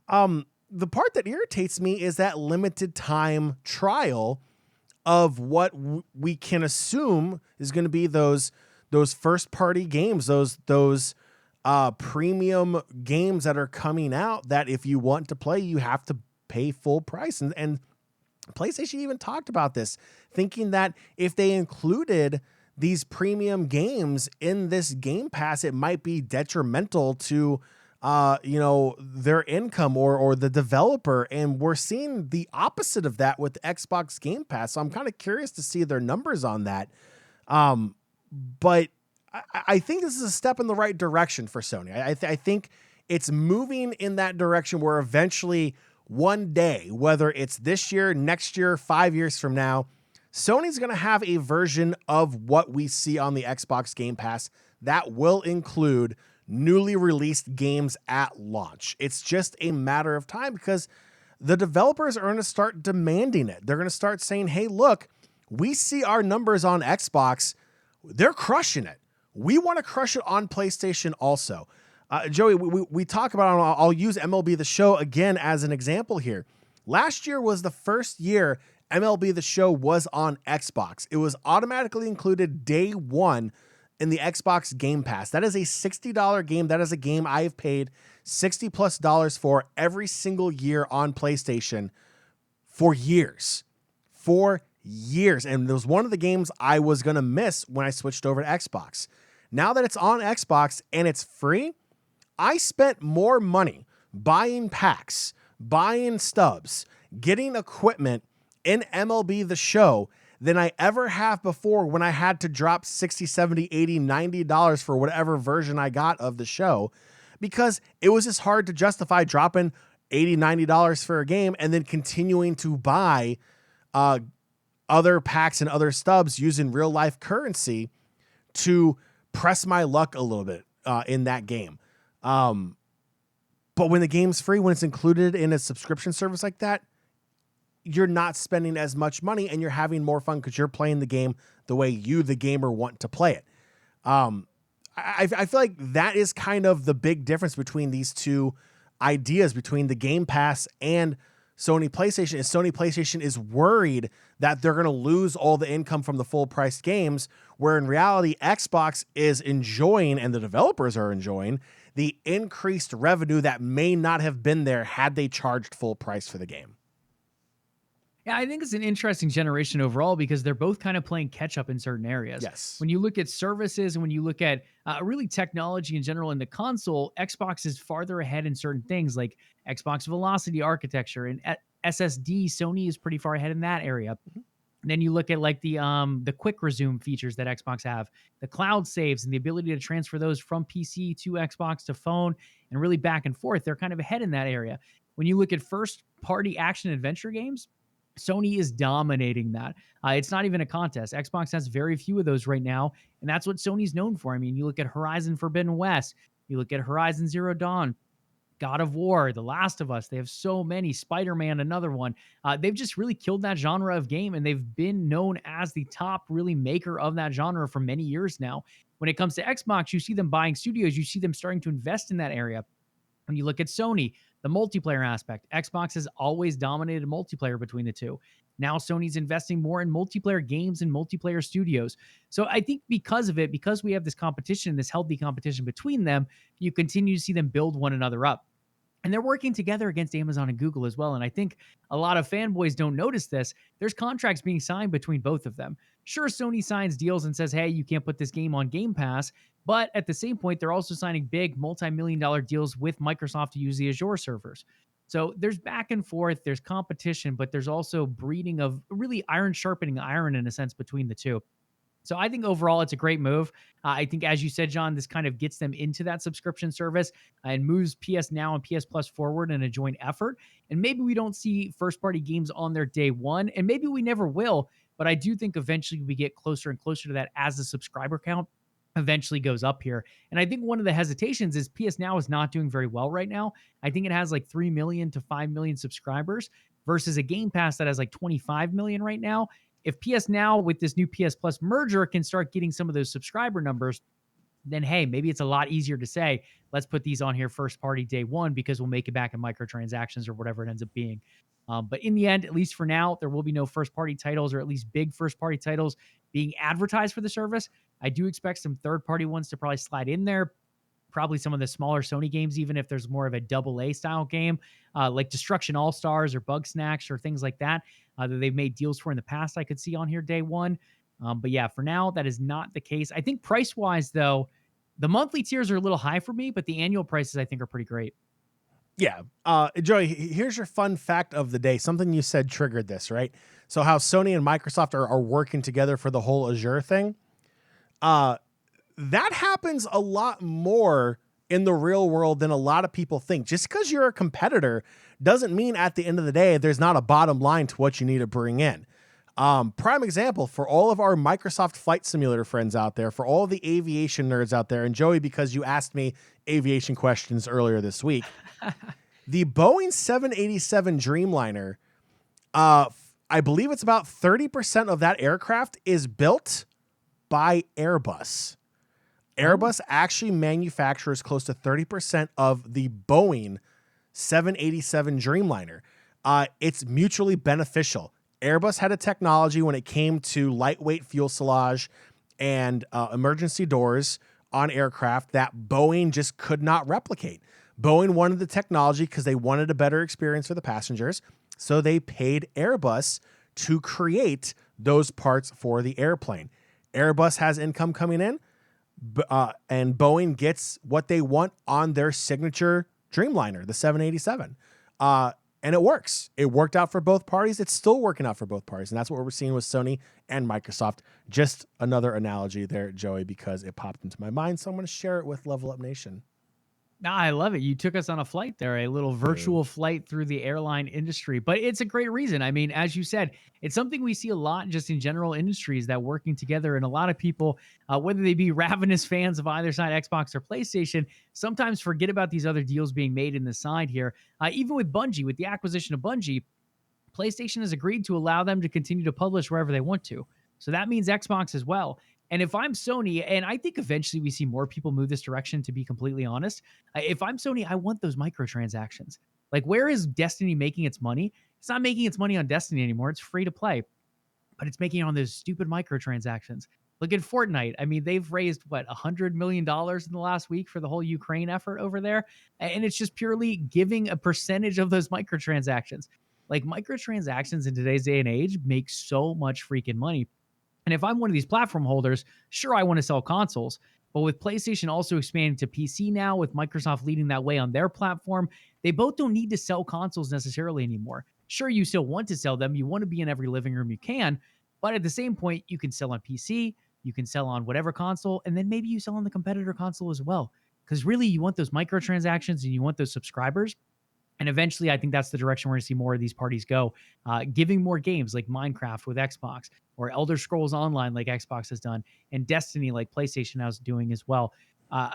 The part that irritates me is that limited time trial of what we can assume is going to be those first party games, those premium games that are coming out that if you want to play, you have to pay full price. And PlayStation even talked about this, thinking that if they included these premium games in this Game Pass, it might be detrimental to their income or the developer. And we're seeing the opposite of that with Xbox Game Pass. So I'm kind of curious to see their numbers on that. But I think this is a step in the right direction for Sony. I think it's moving in that direction where eventually one day, whether it's this year, next year, 5 years from now, Sony's going to have a version of what we see on the Xbox Game Pass that will include newly released games at launch. It's just a matter of time because the developers are going to start demanding it. They're going to start saying, hey, look, we see our numbers on Xbox. They're crushing it. We want to crush it on PlayStation also. Joey, we talk about, I'll use MLB The Show again as an example here. Last year was the first year MLB The Show was on Xbox. It was automatically included day one in the Xbox Game Pass. That is a $60 game. That is a game I have paid $60+ for every single year on PlayStation for years. And it was one of the games I was going to miss when I switched over to Xbox. Now that it's on Xbox and it's free, I spent more money buying packs, buying stubs, getting equipment in MLB The Show than I ever have before when I had to drop $60, $70, $80, $90 for whatever version I got of the show, because it was just hard to justify dropping $80, $90 for a game and then continuing to buy other packs and other stubs using real life currency to press my luck a little bit in that game. But when the game's free, when it's included in a subscription service like that, you're not spending as much money and you're having more fun because you're playing the game the way you, the gamer, want to play it. I feel like that is kind of the big difference between these two ideas, between the Game Pass and Sony PlayStation. Is Sony PlayStation is worried that they're going to lose all the income from the full priced games, where in reality, Xbox is enjoying, and the developers are enjoying, the increased revenue that may not have been there had they charged full price for the game. Yeah, I think it's an interesting generation overall because they're both kind of playing catch up in certain areas. Yes. When you look at services and when you look at really technology in general in the console, Xbox is farther ahead in certain things like Xbox Velocity architecture and SSD. Sony is pretty far ahead in that area. And then you look at like the quick resume features that Xbox have, the cloud saves and the ability to transfer those from PC to Xbox to phone and really back and forth. They're kind of ahead in that area. When you look at first party action adventure games, Sony is dominating that. It's not even a contest. Xbox has very few of those right now, and that's what Sony's known for. I mean, you look at Horizon Forbidden West, you look at Horizon Zero Dawn, God of War, The Last of Us. They have so many. Spider-Man, another one. They've just really killed that genre of game, and they've been known as the top really maker of that genre for many years now. When it comes to Xbox, you see them buying studios. You see them starting to invest in that area. When you look at Sony, the multiplayer aspect, Xbox has always dominated multiplayer between the two. Now Sony's investing more in multiplayer games and multiplayer studios. So I think because of it, because we have this competition, this healthy competition between them, you continue to see them build one another up. And they're working together against Amazon and Google as well. And I think a lot of fanboys don't notice this. There's contracts being signed between both of them. Sure, Sony signs deals and says, hey, you can't put this game on Game Pass. But at the same point, they're also signing big multi-million-dollar deals with Microsoft to use the Azure servers. So there's back and forth, there's competition, but there's also breeding of really iron sharpening iron in a sense between the two. So I think overall it's a great move. I think, as you said, John, this kind of gets them into that subscription service and moves PS Now and PS Plus forward in a joint effort. And maybe we don't see first-party games on their day one, and maybe we never will. But I do think eventually we get closer and closer to that as the subscriber count eventually goes up here. And I think one of the hesitations is PS Now is not doing very well right now. I think it has like 3 million to 5 million subscribers versus a Game Pass that has like 25 million right now. If PS Now with this new PS Plus merger can start getting some of those subscriber numbers, then hey, maybe it's a lot easier to say, let's put these on here first party day one because we'll make it back in microtransactions or whatever it ends up being. But in the end, at least for now, there will be no first party titles or at least big first party titles being advertised for the service. I do expect some third party ones to probably slide in there. Probably some of the smaller Sony games, even if there's more of a double A style game, like Destruction All Stars or Bug Snacks or things like that, that they've made deals for in the past, I could see on here day one. But yeah, for now, that is not the case. I think price wise, though, the monthly tiers are a little high for me, but the annual prices I think are pretty great. Yeah. Joey, here's your fun fact of the day. Something you said triggered this, right? So how Sony and Microsoft are working together for the whole Azure thing. That happens a lot more in the real world than a lot of people think. Just because you're a competitor doesn't mean at the end of the day, there's not a bottom line to what you need to bring in. Prime example for all of our Microsoft Flight Simulator friends out there, for all the aviation nerds out there, and Joey, because you asked me aviation questions earlier this week, the Boeing 787 Dreamliner, I believe it's about 30% of that aircraft is built by Airbus. Airbus actually manufactures close to 30% of the Boeing 787 Dreamliner. It's mutually beneficial. Airbus had a technology when it came to lightweight fuselage and emergency doors on aircraft that Boeing just could not replicate. Boeing wanted the technology because they wanted a better experience for the passengers, so they paid Airbus to create those parts for the airplane. Airbus has income coming in, and Boeing gets what they want on their signature Dreamliner, the 787. And it works. It worked out for both parties. It's still working out for both parties. And that's what we're seeing with Sony and Microsoft. Just another analogy there, Joey, because it popped into my mind. So I'm going to share it with LvLUp Nation. I love it. You took us on a flight there, a little virtual flight through the airline industry, but it's a great reason. I mean, as you said, it's something we see a lot just in general industries that working together, and a lot of people, whether they be ravenous fans of either side, Xbox or PlayStation, sometimes forget about these other deals being made in the side here. Even with Bungie, with the acquisition of Bungie, PlayStation has agreed to allow them to continue to publish wherever they want to. So that means Xbox as well. And if I'm Sony, and I think eventually we see more people move this direction, to be completely honest, if I'm Sony, I want those microtransactions. Like, where is Destiny making its money? It's not making its money on Destiny anymore. It's free to play, but it's making it on those stupid microtransactions. Look at Fortnite. I mean, they've raised, what, $100 million in the last week for the whole Ukraine effort over there. And it's just purely giving a percentage of those microtransactions. Like, microtransactions in today's day and age make so much freaking money. And if I'm one of these platform holders, sure, I want to sell consoles. But with PlayStation also expanding to PC now, with Microsoft leading that way on their platform, they both don't need to sell consoles necessarily anymore. Sure, you still want to sell them. You want to be in every living room you can. But at the same point, you can sell on PC, you can sell on whatever console, and then maybe you sell on the competitor console as well. Because really, you want those microtransactions and you want those subscribers. And eventually, I think that's the direction we're going to see more of these parties go, giving more games like Minecraft with Xbox, or Elder Scrolls Online like Xbox has done, and Destiny like PlayStation now is doing as well.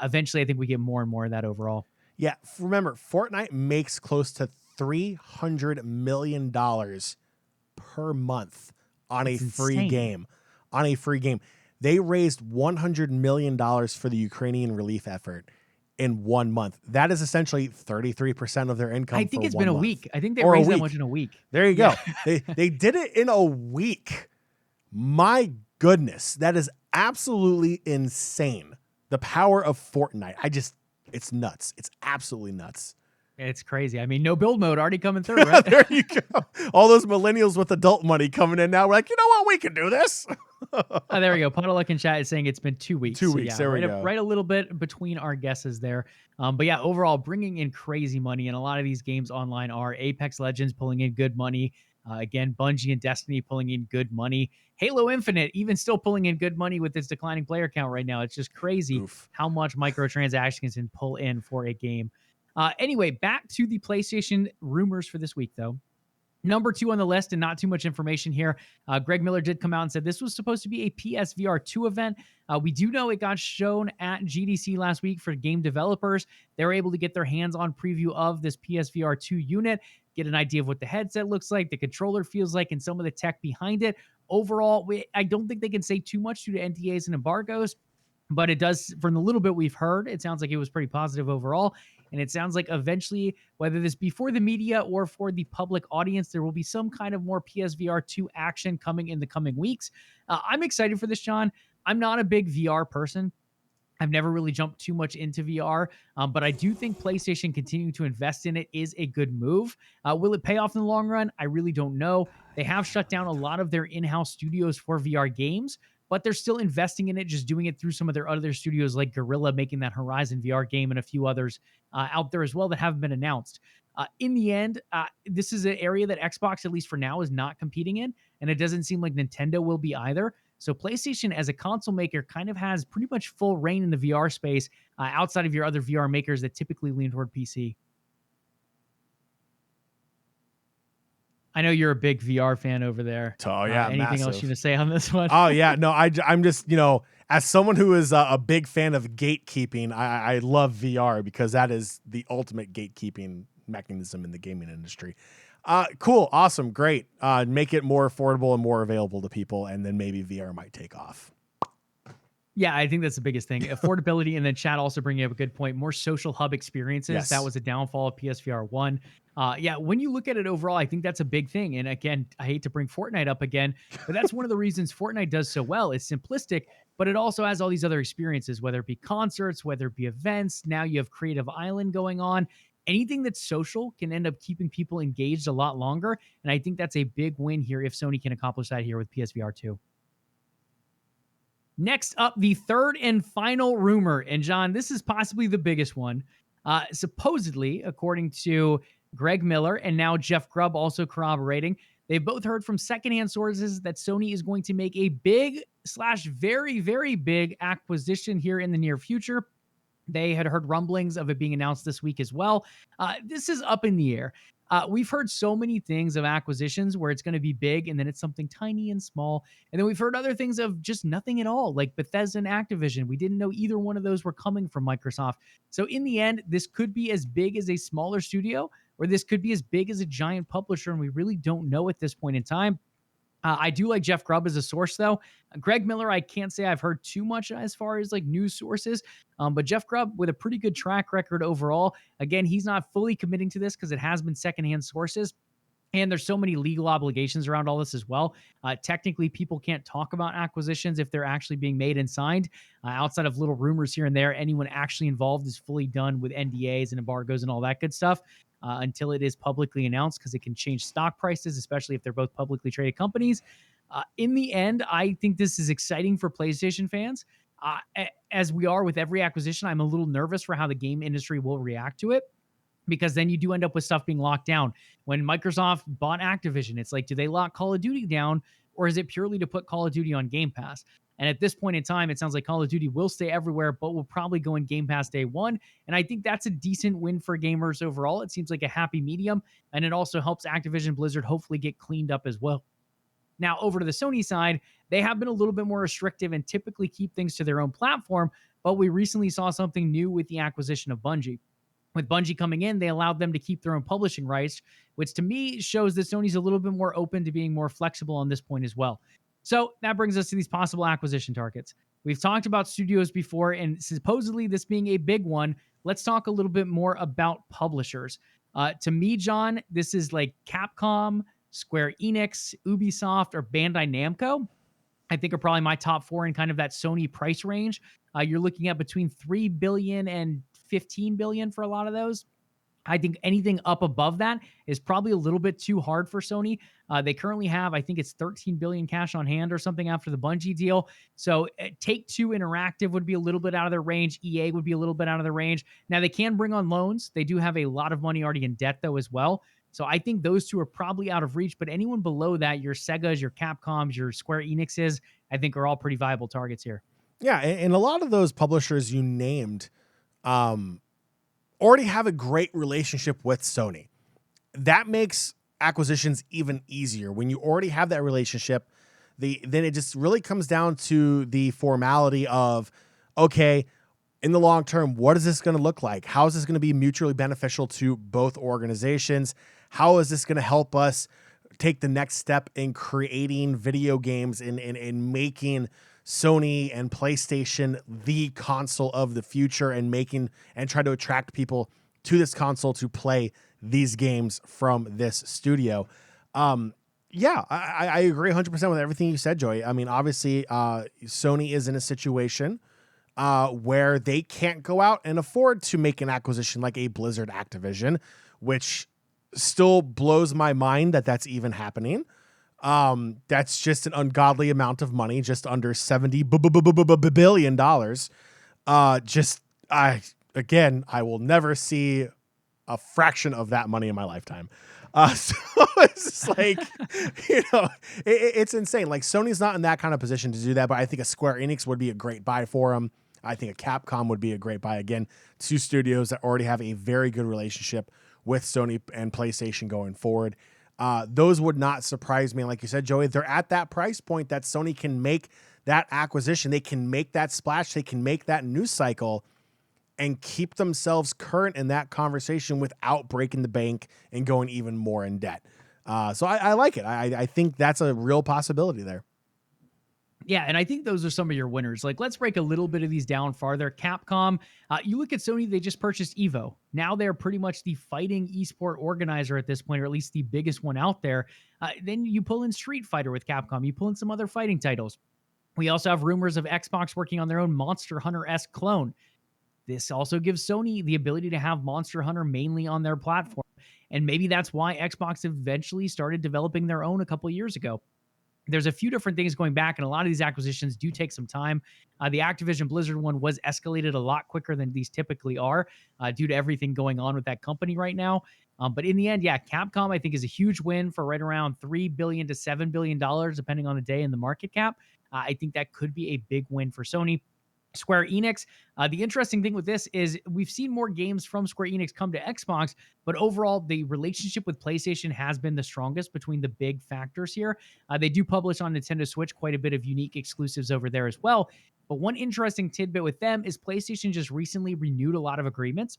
Eventually, I think we get more and more of that overall. Yeah, remember, Fortnite makes close to $300 million per month on That's a free insane. game. On a free game. They raised $100 million for the Ukrainian relief effort in 1 month. That is essentially 33% of their income. I think it's for 1 been a month. week. I think they Or a raised that week. much in a week. There you go. They did it in a week. My goodness, that is absolutely insane. The power of Fortnite. It's nuts. It's absolutely nuts. It's crazy. I mean, no build mode already coming through, right? There you go. All those millennials with adult money coming in now. We're like, you know what? We can do this. Oh, there we go. Puddleluck in chat is saying it's been 2 weeks. 2 weeks. Yeah, There we right, go. right a little bit between our guesses there. But yeah, overall, bringing in crazy money. And a lot of these games online are Apex Legends pulling in good money. Again, Bungie and Destiny pulling in good money. Halo Infinite even still pulling in good money with its declining player count right now. It's just crazy how much microtransactions can pull in for a game. Anyway, back to the PlayStation rumors for this week, though. Number 2 on the list, and not too much information here. Greg Miller did come out and said this was supposed to be a PSVR 2 event. We do know it got shown at GDC last week for game developers. They were able to get their hands on preview of this PSVR 2 unit, get an idea of what the headset looks like, the controller feels like, and some of the tech behind it. Overall, I don't think they can say too much due to NDAs and embargoes, but it does, from the little bit we've heard, it sounds like it was pretty positive overall. And it sounds like eventually, whether this be for the media or for the public audience, there will be some kind of more PSVR 2 action coming in the coming weeks. I'm excited for this, John. I'm not a big VR person. I've never really jumped too much into VR, but I do think PlayStation continuing to invest in it is a good move. Will it pay off in the long run? I really don't know. They have shut down a lot of their in-house studios for VR games, but they're still investing in it, just doing it through some of their other studios like Guerrilla, making that Horizon VR game, and a few others out there as well that haven't been announced. In the end, this is an area that Xbox, at least for now, is not competing in, and it doesn't seem like Nintendo will be either. So PlayStation, as a console maker, kind of has pretty much full reign in the VR space outside of your other VR makers that typically lean toward PC. I know you're a big VR fan over there. Oh, yeah, anything massive. else you want to say on this one? Oh, yeah. No, I'm just, as someone who is a big fan of gatekeeping, I love VR because that is the ultimate gatekeeping mechanism in the gaming industry. Cool. Awesome. Great. Make it more affordable and more available to people, and then maybe VR might take off. Yeah, I think that's the biggest thing. Affordability, and then chat also bringing up a good point. More social hub experiences. Yes. That was a downfall of PSVR 1. Yeah, when you look at it overall, I think that's a big thing. And again, I hate to bring Fortnite up again, but that's one of the reasons Fortnite does so well. It's simplistic, but it also has all these other experiences, whether it be concerts, whether it be events. Now you have Creative Island going on. Anything that's social can end up keeping people engaged a lot longer. And I think that's a big win here if Sony can accomplish that here with PSVR 2. Next up, the third and final rumor. And John, this is possibly the biggest one. Supposedly, according to Greg Miller and now Jeff Grubb also corroborating, they both heard from secondhand sources that Sony is going to make a big/very, very big acquisition here in the near future. They had heard rumblings of it being announced this week as well. This is up in the air. We've heard so many things of acquisitions where it's going to be big and then it's something tiny and small. And then we've heard other things of just nothing at all, like Bethesda and Activision. We didn't know either one of those were coming from Microsoft. So in the end, this could be as big as a smaller studio, or this could be as big as a giant publisher, and we really don't know at this point in time. I do like Jeff Grubb as a source, though. Greg Miller, I can't say I've heard too much as far as like news sources, but Jeff Grubb with a pretty good track record overall. Again, he's not fully committing to this because it has been secondhand sources. And there's so many legal obligations around all this as well. Technically, people can't talk about acquisitions if they're actually being made and signed. Outside of little rumors here and there, anyone actually involved is fully done with NDAs and embargoes and all that good stuff until it is publicly announced, because it can change stock prices, especially if they're both publicly traded companies. In the end, I think this is exciting for PlayStation fans. As we are with every acquisition, I'm a little nervous for how the game industry will react to it, because then you do end up with stuff being locked down. When Microsoft bought Activision, it's like, do they lock Call of Duty down, or is it purely to put Call of Duty on Game Pass? And at this point in time, it sounds like Call of Duty will stay everywhere, but will probably go in Game Pass day one. And I think that's a decent win for gamers overall. It seems like a happy medium, and it also helps Activision Blizzard hopefully get cleaned up as well. Now, over to the Sony side, they have been a little bit more restrictive and typically keep things to their own platform, but we recently saw something new with the acquisition of Bungie. With Bungie coming in, they allowed them to keep their own publishing rights, which to me shows that Sony's a little bit more open to being more flexible on this point as well. So that brings us to these possible acquisition targets. We've talked about studios before, and supposedly this being a big one, let's talk a little bit more about publishers. To me, John, this is like Capcom, Square Enix, Ubisoft, or Bandai Namco. I think are probably my top four in kind of that Sony price range. You're looking at between $3 billion and $15 billion for a lot of those. I think anything up above that is probably a little bit too hard for Sony. They currently have, I think it's $13 billion cash on hand or something after the Bungie deal. So Take-Two Interactive would be a little bit out of their range. EA would be a little bit out of their range. Now they can bring on loans. They do have a lot of money already in debt though as well. So I think those two are probably out of reach, but anyone below that, your Segas, your Capcoms, your Square Enixes, I think are all pretty viable targets here. Yeah, and a lot of those publishers you named already have a great relationship with Sony. That makes acquisitions even easier. When you already have that relationship, then it just really comes down to the formality of, okay, in the long term, what is this going to look like? How is this going to be mutually beneficial to both organizations? How is this going to help us take the next step in creating video games and making Sony and PlayStation the console of the future and try to attract people to this console to play these games from this studio. Yeah, I agree 100% with everything you said, Joey. I mean, obviously, Sony is in a situation where they can't go out and afford to make an acquisition like a Blizzard Activision, which still blows my mind that that's even happening. That's just an ungodly amount of money, just under $70 billion. I will never see a fraction of that money in my lifetime. So it's just like, it's insane. Like, Sony's not in that kind of position to do that, but I think a Square Enix would be a great buy for them. I think a Capcom would be a great buy. Again, two studios that already have a very good relationship with Sony and PlayStation going forward. Those would not surprise me. Like you said, Joey, they're at that price point that Sony can make that acquisition. They can make that splash. They can make that news cycle and keep themselves current in that conversation without breaking the bank and going even more in debt. So I like it. I think that's a real possibility there. Yeah, and I think those are some of your winners. Like, let's break a little bit of these down farther. Capcom, you look at Sony, they just purchased Evo. Now they're pretty much the fighting esport organizer at this point, or at least the biggest one out there. Then you pull in Street Fighter with Capcom. You pull in some other fighting titles. We also have rumors of Xbox working on their own Monster Hunter-esque clone. This also gives Sony the ability to have Monster Hunter mainly on their platform. And maybe that's why Xbox eventually started developing their own a couple years ago. There's a few different things going back, and a lot of these acquisitions do take some time. The Activision Blizzard one was escalated a lot quicker than these typically are due to everything going on with that company right now. But in the end, yeah, Capcom, I think, is a huge win for right around $3 billion to $7 billion, depending on the day in the market cap. I think that could be a big win for Sony. Square Enix, the interesting thing with this is we've seen more games from Square Enix come to Xbox, but overall, the relationship with PlayStation has been the strongest between the big factors here. They do publish on Nintendo Switch quite a bit of unique exclusives over there as well. But one interesting tidbit with them is PlayStation just recently renewed a lot of agreements.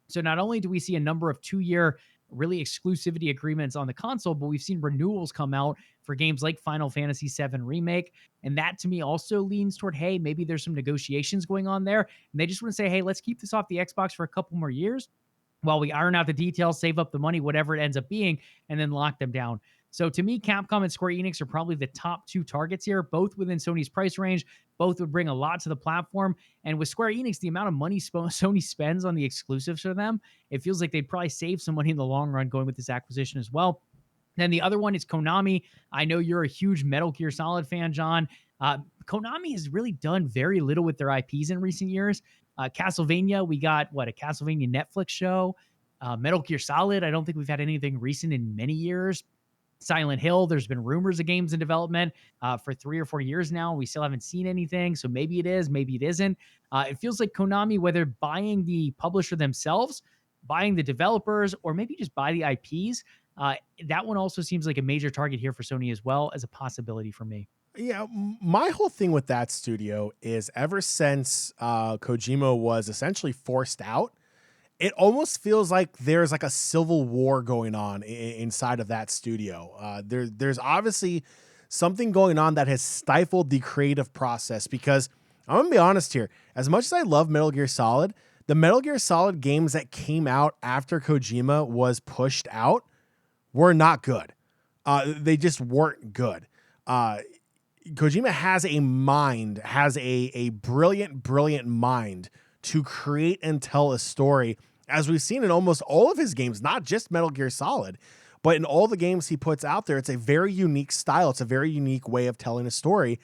So not only do we see a number of 2-year really exclusivity agreements on the console, but we've seen renewals come out for games like Final Fantasy VII Remake. And that to me also leans toward, hey, maybe there's some negotiations going on there. And they just want to say, hey, let's keep this off the Xbox for a couple more years while we iron out the details, save up the money, whatever it ends up being, and then lock them down. So to me, Capcom and Square Enix are probably the top two targets here, both within Sony's price range. Both would bring a lot to the platform. And with Square Enix, the amount of money Sony spends on the exclusives for them, it feels like they'd probably save some money in the long run going with this acquisition as well. Then the other one is Konami. I know you're a huge Metal Gear Solid fan, John. Konami has really done very little with their IPs in recent years. Castlevania, we got, a Castlevania Netflix show. Metal Gear Solid, I don't think we've had anything recent in many years. Silent Hill, there's been rumors of games in development for 3 or 4 years now. We still haven't seen anything, so maybe it is, maybe it isn't. It feels like Konami, whether buying the publisher themselves, buying the developers, or maybe just buy the IPs, that one also seems like a major target here for Sony as well as a possibility for me. Yeah, my whole thing with that studio is ever since Kojima was essentially forced out, it almost feels like there's like a civil war going on inside of that studio. There's obviously something going on that has stifled the creative process, because I'm going to be honest here. As much as I love Metal Gear Solid, the Metal Gear Solid games that came out after Kojima was pushed out were not good. They just weren't good. Kojima has a brilliant mind to create and tell a story, as we've seen in almost all of his games, not just Metal Gear Solid, but in all the games he puts out there. It's a very unique style. It's a very unique way of telling a story.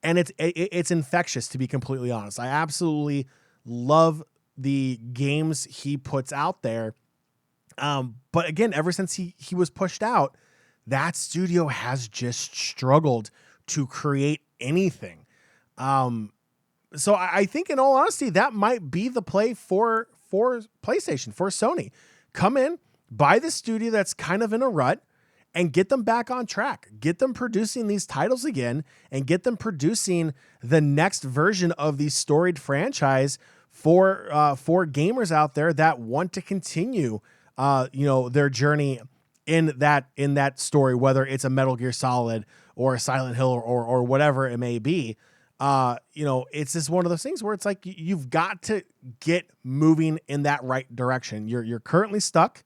And it's infectious, to be completely honest. I absolutely love the games he puts out there. But again, ever since he was pushed out, that studio has just struggled to create anything. So I think, in all honesty, that might be the play for PlayStation, for Sony. Come in, buy the studio that's kind of in a rut, and get them back on track. Get them producing these titles again and get them producing the next version of the storied franchise for gamers out there that want to continue their journey in that story, whether it's a Metal Gear Solid or a Silent Hill or whatever it may be. It's just one of those things where it's like you've got to get moving in that right direction. You're currently stuck.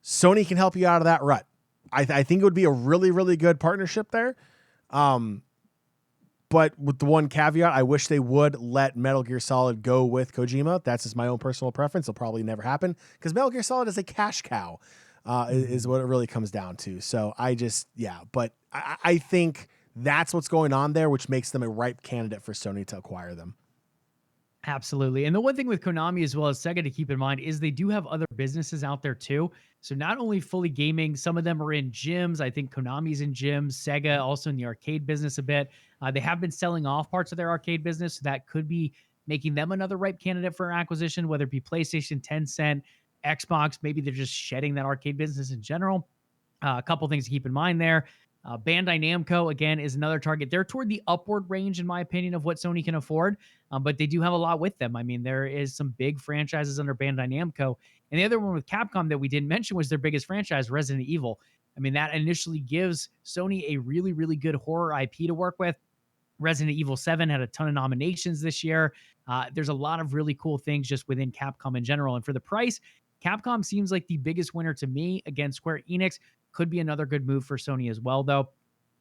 Sony can help you out of that rut. I think it would be a really, really good partnership there. But with the one caveat, I wish they would let Metal Gear Solid go with Kojima. That's just my own personal preference. It'll probably never happen because Metal Gear Solid is a cash cow, is what it really comes down to. So but I think that's what's going on there, which makes them a ripe candidate for Sony to acquire them. Absolutely. And the one thing with Konami as well as Sega to keep in mind is they do have other businesses out there too. So not only fully gaming, some of them are in gyms. I think Konami's in gyms, Sega also in the arcade business a bit. They have been selling off parts of their arcade business. So that could be making them another ripe candidate for acquisition, whether it be PlayStation, Tencent, Xbox. Maybe they're just shedding that arcade business in general. A couple things to keep in mind there. Bandai Namco, again, is another target. They're toward the upward range, in my opinion, of what Sony can afford, but they do have a lot with them. I mean, there is some big franchises under Bandai Namco. And the other one with Capcom that we didn't mention was their biggest franchise, Resident Evil. I mean, that initially gives Sony a really, really good horror IP to work with. Resident Evil 7 had a ton of nominations this year. There's a lot of really cool things just within Capcom in general. And for the price, Capcom seems like the biggest winner to me. Again, Square Enix could be another good move for Sony as well, though.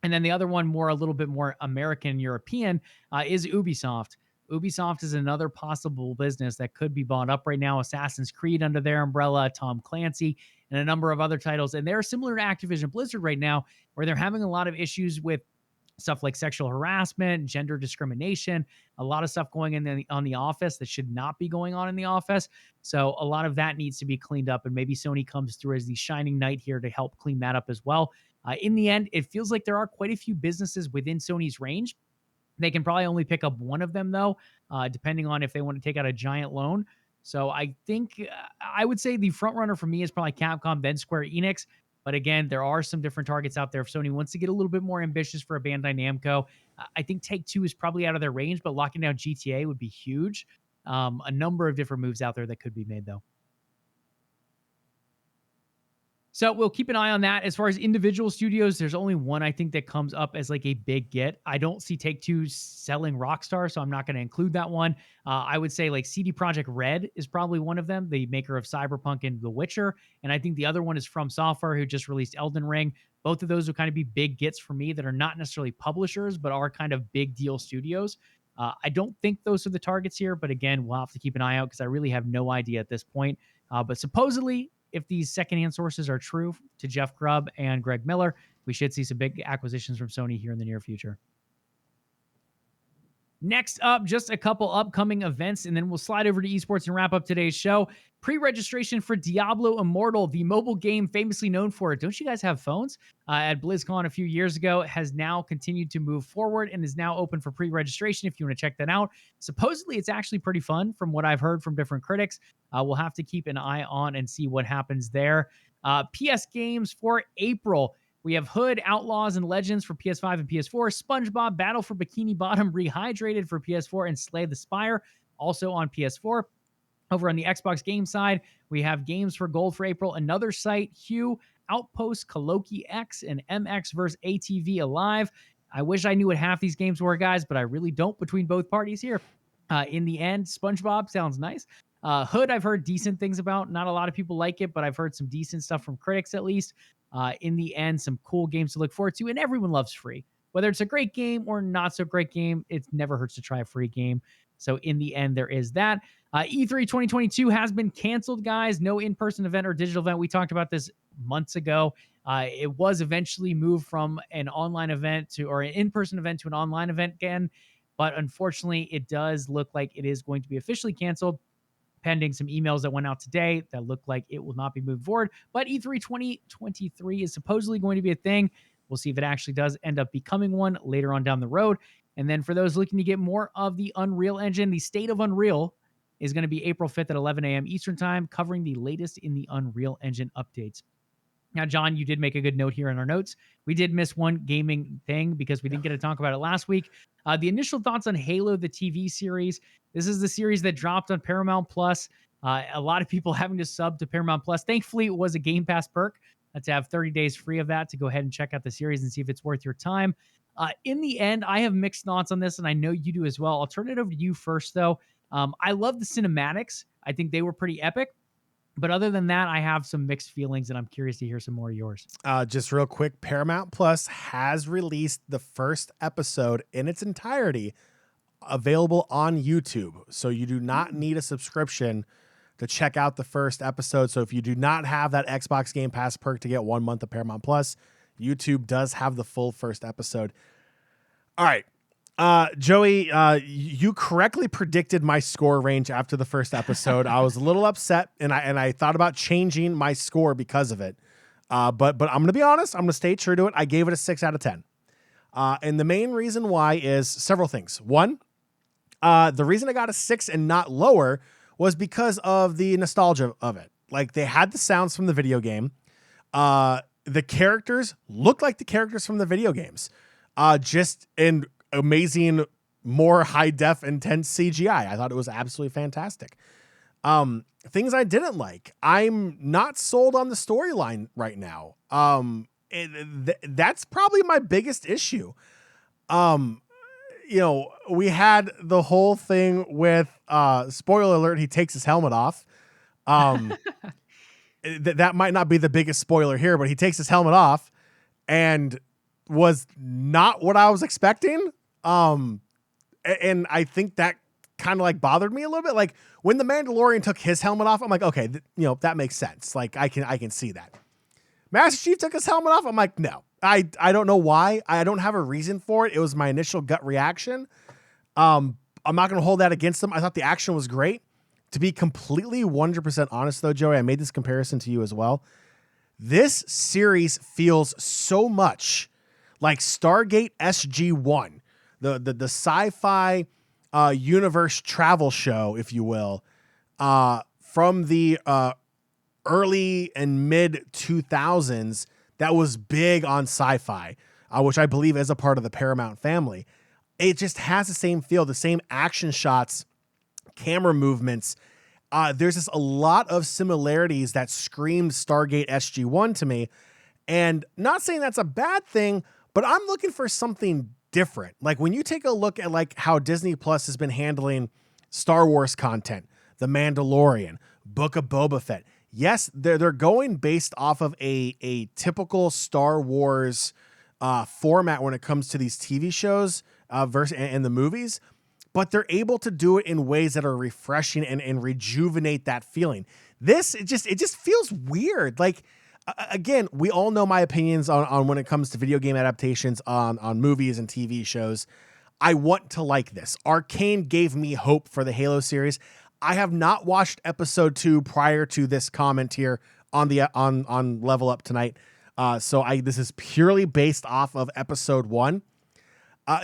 And then the other one, a little bit more American European, is Ubisoft. Ubisoft is another possible business that could be bought up right now. Assassin's Creed under their umbrella, Tom Clancy, and a number of other titles. And they're similar to Activision Blizzard right now, where they're having a lot of issues with stuff like sexual harassment, gender discrimination, a lot of stuff going on the Office that should not be going on in the Office. So a lot of that needs to be cleaned up, and maybe Sony comes through as the shining knight here to help clean that up as well. In the end, it feels like there are quite a few businesses within Sony's range. They can probably only pick up one of them, though, depending on if they want to take out a giant loan. So I think I would say the front runner for me is probably Capcom, then Square Enix. But again, there are some different targets out there. If Sony wants to get a little bit more ambitious for a Bandai Namco, I think Take-Two is probably out of their range, but locking down GTA would be huge. A number of different moves out there that could be made, though. So we'll keep an eye on that. As far as individual studios, there's only one I think that comes up as like a big get. I don't see Take-Two selling Rockstar, so I'm not going to include that one. I would say like CD Projekt Red is probably one of them, the maker of Cyberpunk and The Witcher. And I think the other one is From Software, who just released Elden Ring. Both of those will kind of be big gets for me that are not necessarily publishers, but are kind of big deal studios. I don't think those are the targets here, but again, we'll have to keep an eye out because I really have no idea at this point. But supposedly, if these secondhand sources are true to Jeff Grubb and Greg Miller, we should see some big acquisitions from Sony here in the near future. Next up, just a couple upcoming events, and then we'll slide over to esports and wrap up today's show. Pre-registration for Diablo Immortal, the mobile game famously known for it. Don't you guys have phones? At BlizzCon a few years ago, has now continued to move forward and is now open for pre-registration if you want to check that out. Supposedly, it's actually pretty fun from what I've heard from different critics. We'll have to keep an eye on and see what happens there. PS games for April. We have Hood, Outlaws, and Legends for PS5 and PS4, SpongeBob Battle for Bikini Bottom Rehydrated for PS4, and Slay the Spire also on PS4. Over on the Xbox game side, we have games for gold for April, Another Sight, Hue, Outpost, Koloki X, and MX vs. ATV Alive. I wish I knew what half these games were, guys, but I really don't between both parties here. In the end, SpongeBob sounds nice. Hood, I've heard decent things about. Not a lot of people like it, but I've heard some decent stuff from critics at least. In the end, some cool games to look forward to, and everyone loves free. Whether it's a great game or not so great game, it never hurts to try a free game. So in the end, there is that. E3 2022 has been canceled, guys. No in-person event or digital event. We talked about this months ago. It was eventually moved from an online event or an in-person event to an online event again. But unfortunately, it does look like it is going to be officially canceled, pending some emails that went out today that look like it will not be moved forward. But E3 2023 is supposedly going to be a thing. We'll see if it actually does end up becoming one later on down the road. And then for those looking to get more of the Unreal Engine, the State of Unreal is going to be April 5th at 11 a.m. Eastern Time, covering the latest in the Unreal Engine updates. Now, John, you did make a good note here in our notes. We did miss one gaming thing because we didn't get to talk about it last week. The initial thoughts on Halo, the TV series. This is the series that dropped on Paramount Plus. A lot of people having to sub to Paramount Plus. Thankfully, it was a Game Pass perk to have 30 days free of that to go ahead and check out the series and see if it's worth your time. In the end, I have mixed thoughts on this, and I know you do as well. I'll turn it over to you first, though. I love the cinematics. I think they were pretty epic. But other than that, I have some mixed feelings, and I'm curious to hear some more of yours. Just real quick, Paramount Plus has released the first episode in its entirety available on YouTube. So you do not need a subscription to check out the first episode. So if you do not have that Xbox Game Pass perk to get 1 month of Paramount Plus, YouTube does have the full first episode. All right. Joey, you correctly predicted my score range after the first episode. I was a little upset, and I thought about changing my score because of it. But I'm going to be honest. I'm going to stay true to it. I gave it a 6 out of 10. And the main reason why is several things. One, the reason I got a 6 and not lower was because of the nostalgia of it. Like, they had the sounds from the video game. The characters looked like the characters from the video games. Just in amazing, more high def, intense CGI. I thought it was absolutely fantastic. Things I didn't like. I'm not sold on the storyline right now. That's probably my biggest issue. We had the whole thing with, spoiler alert, he takes his helmet off. That might not be the biggest spoiler here, but he takes his helmet off and was not what I was expecting. And I think that kind of like bothered me a little bit. Like when the Mandalorian took his helmet off, I'm like, okay, that makes sense. Like I can see that. Master Chief took his helmet off. I'm like, no, I don't know why. I don't have a reason for it. It was my initial gut reaction. I'm not going to hold that against them. I thought the action was great. To be completely 100% honest though, Joey, I made this comparison to you as well. This series feels so much like Stargate SG-1, the sci-fi universe travel show, if you will, from the early and mid 2000s that was big on sci-fi, which I believe is a part of the Paramount family. It just has the same feel, the same action shots, camera movements. There's just a lot of similarities that screamed Stargate SG-1 to me. And not saying that's a bad thing, but I'm looking for something different. Like when you take a look at like how Disney Plus has been handling Star Wars content, The Mandalorian, Book of Boba Fett. Yes, they're going based off of a typical Star Wars format when it comes to these TV shows versus and the movies, but they're able to do it in ways that are refreshing and rejuvenate that feeling. It just feels weird. Like, again, we all know my opinions on when it comes to video game adaptations on movies and TV shows. I want to like this. Arcane gave me hope for the Halo series. I have not watched episode 2 prior to this comment here on the on LvLUp tonight. So this is purely based off of episode 1.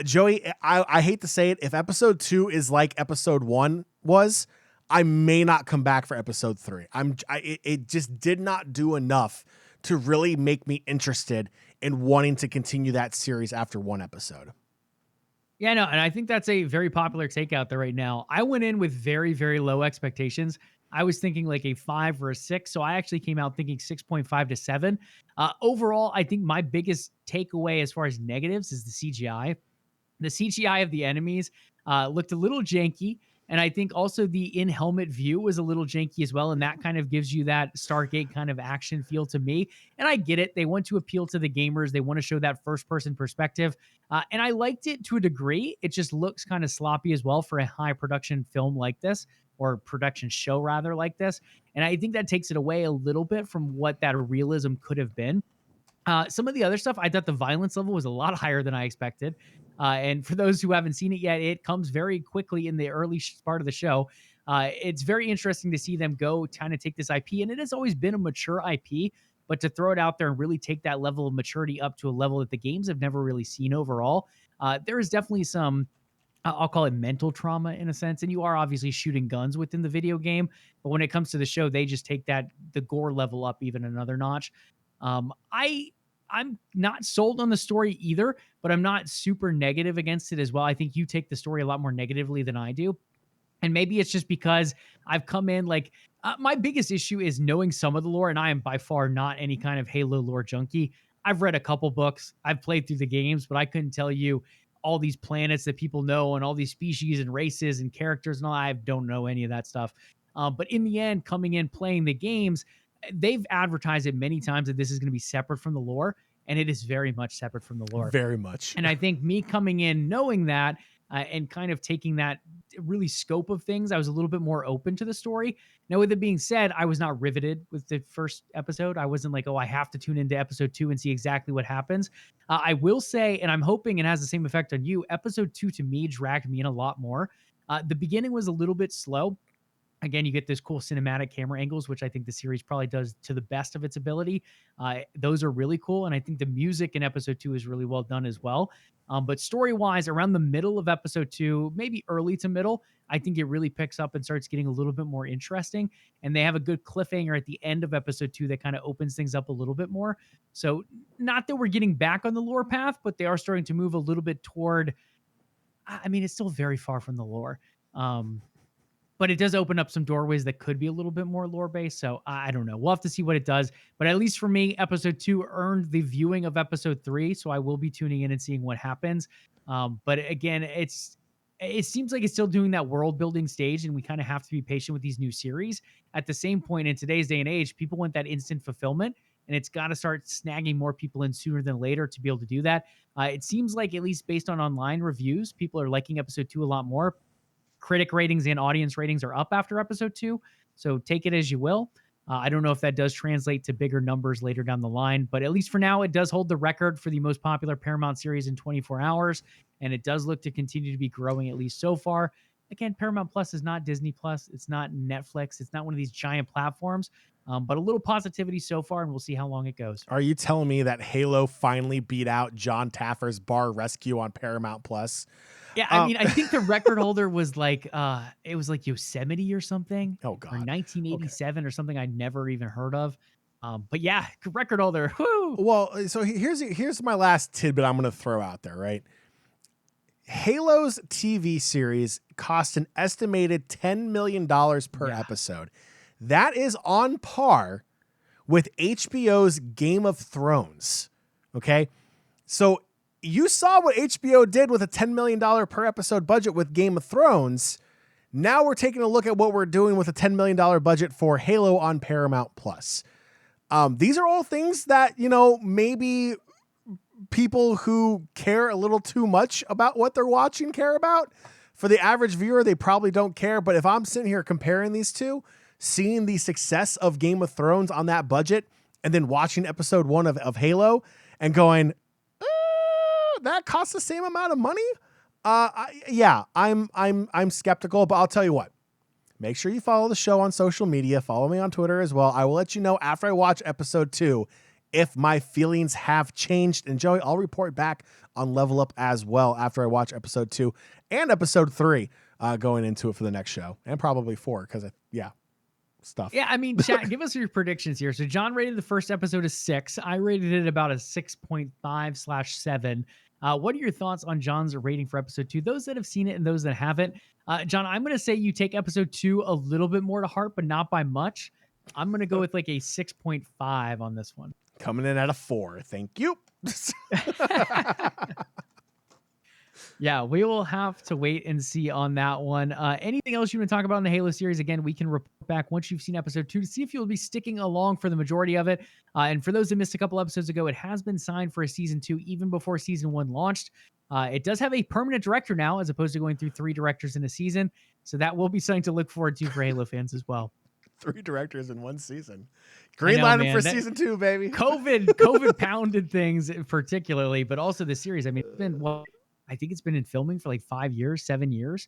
Joey, I hate to say it, if episode 2 is like episode 1 was, I may not come back for episode 3. It just did not do enough to really make me interested in wanting to continue that series after one episode. Yeah, no, and I think that's a very popular take out there right now. I went in with very, very low expectations. I was thinking like a 5 or a 6, so I actually came out thinking 6.5 to 7. Overall, I think my biggest takeaway as far as negatives is the CGI. The CGI of the enemies looked a little janky. And I think also the in-helmet view was a little janky as well. And that kind of gives you that Stargate kind of action feel to me. And I get it. They want to appeal to the gamers. They want to show that first-person perspective. And I liked it to a degree. It just looks kind of sloppy as well for a high-production film like this, or production show rather like this. And I think that takes it away a little bit from what that realism could have been. Some of the other stuff, I thought the violence level was a lot higher than I expected. And for those who haven't seen it yet, it comes very quickly in the early part of the show. It's very interesting to see them go kind of take this IP, and it has always been a mature IP, but to throw it out there and really take that level of maturity up to a level that the games have never really seen overall, there is definitely some, I'll call it mental trauma in a sense. And you are obviously shooting guns within the video game, but when it comes to the show, they just take the gore level up even another notch. I'm not sold on the story either, but I'm not super negative against it as well. I think you take the story a lot more negatively than I do. And maybe it's just because I've come in like my biggest issue is knowing some of the lore, and I am by far not any kind of Halo lore junkie. I've read a couple books, I've played through the games, but I couldn't tell you all these planets that people know and all these species and races and characters and all. I don't know any of that stuff. But in the end, coming in playing the games, they've advertised it many times that this is going to be separate from the lore, and it is very much separate from the lore. Very much. And I think me coming in knowing that and kind of taking that really scope of things, I was a little bit more open to the story. Now, with it being said, I was not riveted with the first episode. I wasn't like, oh, I have to tune into episode 2 and see exactly what happens. I will say, and I'm hoping it has the same effect on you, episode 2 to me dragged me in a lot more. The beginning was a little bit slow. Again, you get this cool cinematic camera angles, which I think the series probably does to the best of its ability. Those are really cool. And I think the music in episode 2 is really well done as well. But story-wise, around the middle of episode 2, maybe early to middle, I think it really picks up and starts getting a little bit more interesting. And they have a good cliffhanger at the end of episode 2 that kind of opens things up a little bit more. So not that we're getting back on the lore path, but they are starting to move a little bit toward, I mean, it's still very far from the lore. But it does open up some doorways that could be a little bit more lore based. So I don't know. We'll have to see what it does. But at least for me, episode 2 earned the viewing of episode 3. So I will be tuning in and seeing what happens. But again, it seems like it's still doing that world building stage, and we kind of have to be patient with these new series. At the same point, in today's day and age, people want that instant fulfillment, and it's got to start snagging more people in sooner than later to be able to do that. It seems like, at least based on online reviews, people are liking episode 2 a lot more. Critic ratings and audience ratings are up after episode 2. So take it as you will. I don't know if that does translate to bigger numbers later down the line, but at least for now, it does hold the record for the most popular Paramount series in 24 hours. And it does look to continue to be growing, at least so far. Again, Paramount Plus is not Disney Plus. It's not Netflix. It's not one of these giant platforms, but a little positivity so far, and we'll see how long it goes. Are you telling me that Halo finally beat out John Taffer's Bar Rescue on Paramount Plus? Yeah, I mean, I think the record holder was like, it was like Yosemite or something. Oh, God. Or 1987 or something I'd never even heard of. But yeah, record holder. Woo! Well, so here's my last tidbit I'm going to throw out there, right? Halo's TV series cost an estimated $10 million per episode. That is on par with HBO's Game of Thrones. Okay? So you saw what HBO did with a $10 million per episode budget with Game of Thrones. Now we're taking a look at what we're doing with a $10 million budget for Halo on Paramount Plus. These are all things that, maybe people who care a little too much about what they're watching care about. For the average viewer, they probably don't care. But if I'm sitting here comparing these two, seeing the success of Game of Thrones on that budget, and then watching episode 1 of Halo and going, that costs the same amount of money. I'm skeptical, but I'll tell you what, make sure you follow the show on social media. Follow me on Twitter as well. I will let you know after I watch episode 2, if my feelings have changed. And Joey, I'll report back on LvLUp as well after I watch episode 2 and episode 3, going into it for the next show, and probably 4. Cause stuff. Yeah, I mean, chat, give us your predictions here. So John rated the first episode a 6. I rated it about a 6.5/7. What are your thoughts on John's rating for episode 2? Those that have seen it and those that haven't. John, I'm going to say you take episode 2 a little bit more to heart, but not by much. I'm going to go with like a 6.5 on this one. Coming in at a 4. Thank you. Yeah, we will have to wait and see on that one. Anything else you want to talk about in the Halo series? Again, we can report back once you've seen episode 2 to see if you'll be sticking along for the majority of it. And for those that missed a couple episodes ago, it has been signed for a season 2 even before season 1 launched. It does have a permanent director now, as opposed to going through 3 directors in a season. So that will be something to look forward to for Halo fans as well. 3 directors in one season. Green light for season 2, baby. COVID pounded things particularly, but also the series. I mean, it's been I think it's been in filming for like 5 years, 7 years.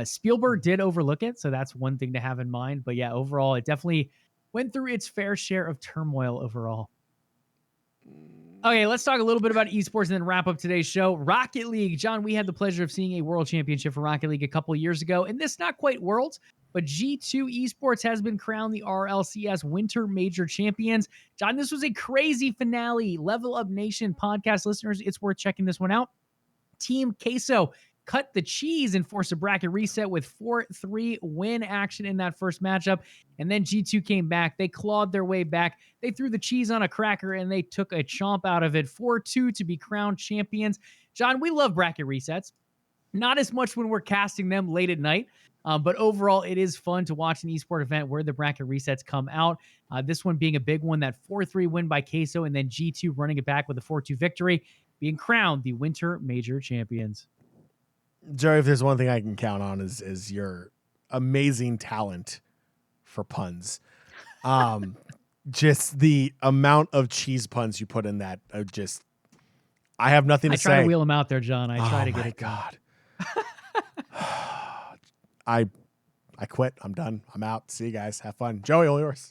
Spielberg did overlook it, so that's one thing to have in mind. But yeah, overall, it definitely went through its fair share of turmoil overall. Okay, let's talk a little bit about esports and then wrap up today's show. Rocket League. John, we had the pleasure of seeing a world championship for Rocket League a couple years ago. And this not quite Worlds, but G2 Esports has been crowned the RLCS Winter Major Champions. John, this was a crazy finale. LvLUp Nation podcast listeners, it's worth checking this one out. Team Queso cut the cheese and forced a bracket reset with 4-3 win action in that first matchup. And then G2 came back. They clawed their way back. They threw the cheese on a cracker and they took a chomp out of it. 4-2 to be crowned champions. John, we love bracket resets. Not as much when we're casting them late at night. But overall, it is fun to watch an esport event where the bracket resets come out. This one being a big one, that 4-3 win by Queso, and then G2 running it back with a 4-2 victory, being crowned the Winter Major Champions. Joey, if there's one thing I can count on is your amazing talent for puns. Just the amount of cheese puns you put in that, I have nothing to say. I try to wheel them out there, John. I try to get it. God. I quit. I'm done. I'm out. See you guys. Have fun. Joey, all yours.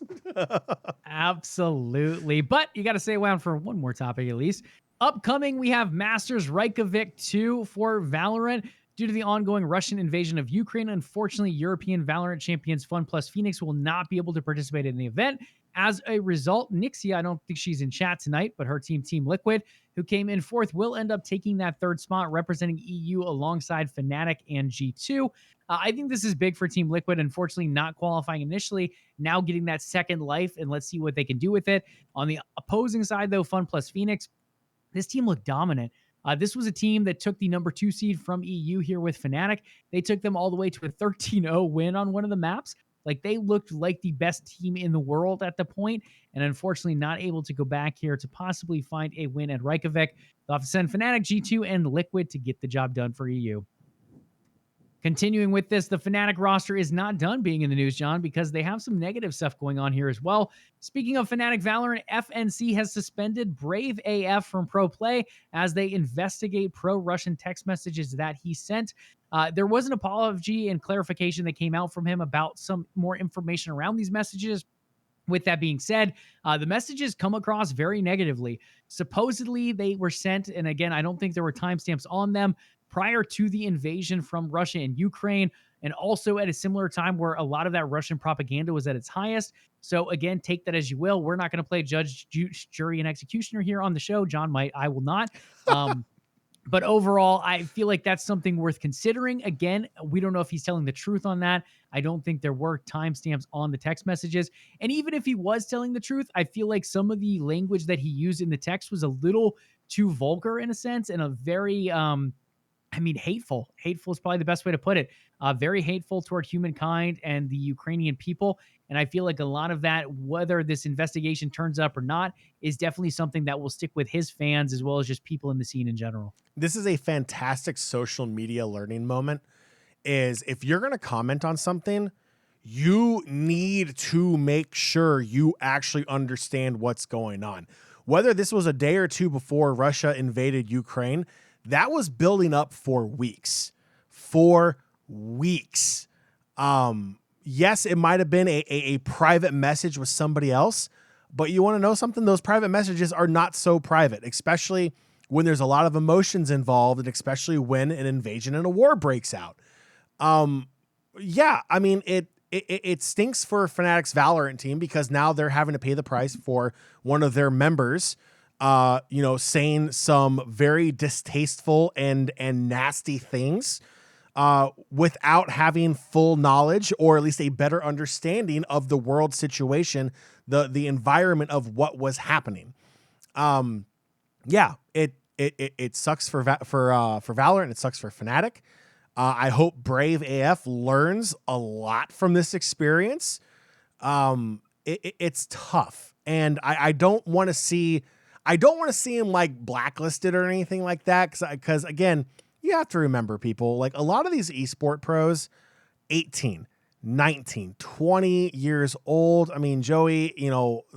Absolutely. But you got to stay around for one more topic at least. Upcoming, we have Masters Reykjavik 2 for Valorant. Due to the ongoing Russian invasion of Ukraine, unfortunately, European Valorant champions Fun Plus Phoenix will not be able to participate in the event. As a result, Nixia, I don't think she's in chat tonight, but her team, Team Liquid, who came in fourth, will end up taking that third spot, representing EU alongside Fnatic and G2. I think this is big for Team Liquid, unfortunately not qualifying initially, now getting that second life, and let's see what they can do with it. On the opposing side, though, Fun Plus Phoenix, this team looked dominant. This was a team that took the number 2 seed from EU here with Fnatic. They took them all the way to a 13-0 win on one of the maps. Like, they looked like the best team in the world at the point, and unfortunately not able to go back here to possibly find a win at Reykjavik. They'll have to send Fnatic, G2, and Liquid to get the job done for EU. Continuing with this, the Fnatic roster is not done being in the news, John, because they have some negative stuff going on here as well. Speaking of Fnatic Valorant, FNC has suspended Brave AF from Pro Play as they investigate pro-Russian text messages that he sent. There was an apology and clarification that came out from him about some more information around these messages. With that being said, the messages come across very negatively. Supposedly, they were sent, and again, I don't think there were timestamps on them, prior to the invasion from Russia and Ukraine, and also at a similar time where a lot of that Russian propaganda was at its highest. So again, take that as you will. We're not going to play judge, jury, and executioner here on the show. John might, I will not. But overall, I feel like that's something worth considering. Again, we don't know if he's telling the truth on that. I don't think there were timestamps on the text messages. And even if he was telling the truth, I feel like some of the language that he used in the text was a little too vulgar in a sense, and a very, hateful. Hateful is probably the best way to put it. Very hateful toward humankind and the Ukrainian people. And I feel like a lot of that, whether this investigation turns up or not, is definitely something that will stick with his fans as well as just people in the scene in general. This is a fantastic social media learning moment. Is if you're going to comment on something, you need to make sure you actually understand what's going on. Whether this was a day or two before Russia invaded Ukraine, that was building up for weeks. Yes, it might have been a private message with somebody else, but you want to know something? Those private messages are not so private, especially when there's a lot of emotions involved, and especially when an invasion and a war breaks out. It stinks for Fnatic's Valorant team because now they're having to pay the price for one of their members, saying some very distasteful and nasty things, without having full knowledge or at least a better understanding of the world situation, the environment of what was happening. It sucks for Valorant. It sucks for Fnatic. I hope Brave AF learns a lot from this experience. It's tough, and I don't want to see him like blacklisted or anything like that. Because again, you have to remember, people, like a lot of these esport pros, 18, 19, 20 years old. I mean, Joey,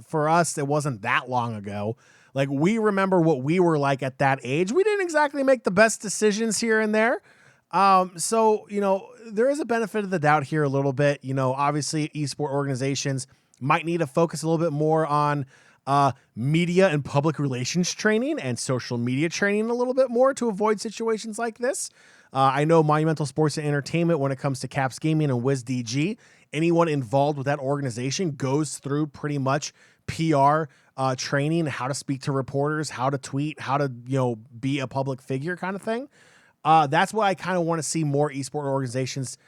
for us, it wasn't that long ago. Like, we remember what we were like at that age. We didn't exactly make the best decisions here and there. So, there is a benefit of the doubt here a little bit. Obviously esport organizations might need to focus a little bit more on media and public relations training and social media training a little bit more to avoid situations like this. I know Monumental Sports and Entertainment, when it comes to Caps Gaming and WizDG, anyone involved with that organization goes through pretty much PR training, how to speak to reporters, how to tweet, how to, be a public figure kind of thing. That's what I kind of want to see more esport organizations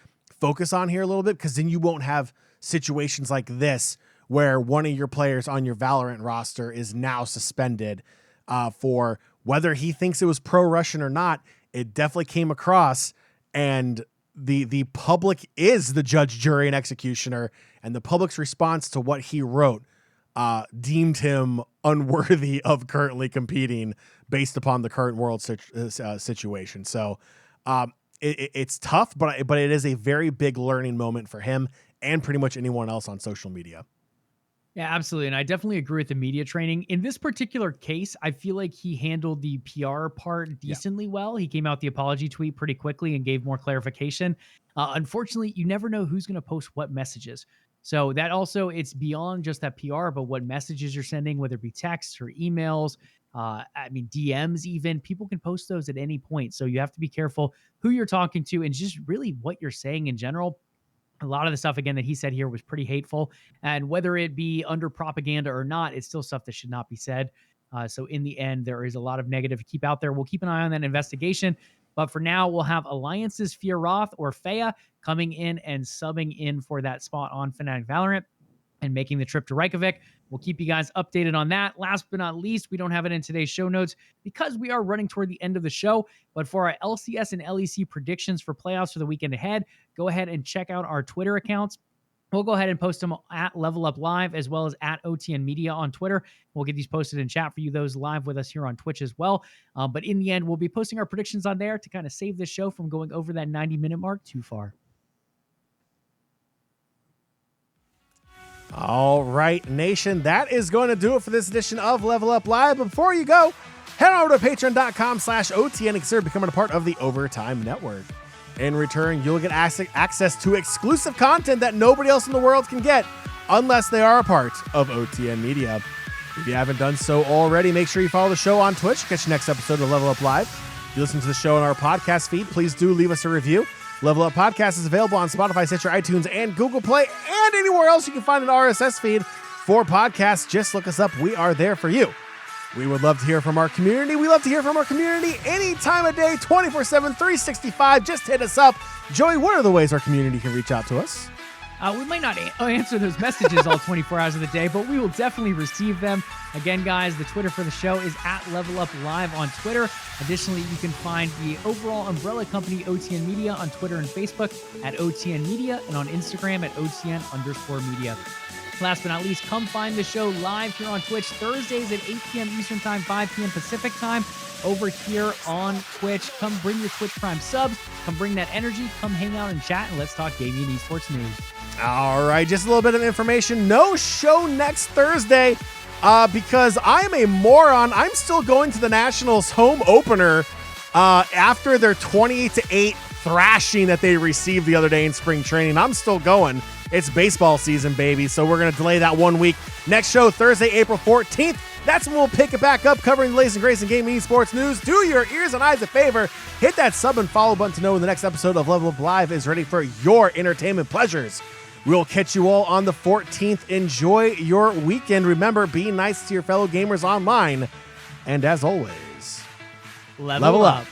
focus on here a little bit, because then you won't have situations like this where one of your players on your Valorant roster is now suspended for whether he thinks it was pro-Russian or not. It definitely came across, and the public is the judge, jury, and executioner, and the public's response to what he wrote deemed him unworthy of currently competing based upon the current world situation. So it's tough, but it is a very big learning moment for him and pretty much anyone else on social media. Yeah, absolutely. And I definitely agree with the media training. In this particular case, I feel like he handled the PR part decently well. He came out the apology tweet pretty quickly and gave more clarification. Unfortunately, you never know who's going to post what messages. So that also, it's beyond just that PR, but what messages you're sending, whether it be texts or emails, DMs even. People can post those at any point. So you have to be careful who you're talking to and just really what you're saying in general. A lot of the stuff, again, that he said here was pretty hateful. And whether it be under propaganda or not, it's still stuff that should not be said. So in the end, there is a lot of negative to keep out there. We'll keep an eye on that investigation. But for now, we'll have Alliance's Fear Roth, or Fea, coming in and subbing in for that spot on Fnatic Valorant and making the trip to Reykjavik. We'll keep you guys updated on that. Last but not least, we don't have it in today's show notes because we are running toward the end of the show. But for our LCS and LEC predictions for playoffs for the weekend ahead, go ahead and check out our Twitter accounts. We'll go ahead and post them at LvLUp Live as well as at OTN Media on Twitter. We'll get these posted in chat for you, those live with us here on Twitch as well. But in the end, we'll be posting our predictions on there to kind of save this show from going over that 90-minute mark too far. All right, Nation, that is going to do it for this edition of LvLUp Live. But before you go, head on over to patreon.com/OTN and consider becoming a part of the Overtime Network. In return, you'll get access to exclusive content that nobody else in the world can get unless they are a part of OTN Media. If you haven't done so already, make sure you follow the show on Twitch. Catch the next episode of LvLUp Live. If you listen to the show on our podcast feed, please do leave us a review. LvLUp Podcast is available on Spotify, Stitcher, iTunes, and Google Play, and anywhere else you can find an RSS feed for podcasts. Just look us up. We are there for you. We would love to hear from our community. We love to hear from our community any time of day, 24/7, 365. Just hit us up. Joey, what are the ways our community can reach out to us? We might not answer those messages all 24 hours of the day, but we will definitely receive them. Again, guys, the Twitter for the show is at LvLUp Live on Twitter. Additionally, you can find the overall umbrella company OTN Media on Twitter and Facebook at OTN Media, and on Instagram at OTN_media. Last but not least, come find the show live here on Twitch Thursdays at 8 p.m. Eastern Time, 5 p.m. Pacific Time over here on Twitch. Come bring your Twitch Prime subs. Come bring that energy. Come hang out and chat, and let's talk gaming and esports news. All right, just a little bit of information. No show next Thursday because I'm a moron. I'm still going to the Nationals home opener after their 28-8 thrashing that they received the other day in spring training. I'm still going. It's baseball season, baby, so we're going to delay that 1 week. Next show, Thursday, April 14th. That's when we'll pick it back up, covering the latest and greatest in gaming and esports news. Do your ears and eyes a favor. Hit that sub and follow button to know when the next episode of LvLUp Live is ready for your entertainment pleasures. We'll catch you all on the 14th. Enjoy your weekend. Remember, be nice to your fellow gamers online. And as always, Level up.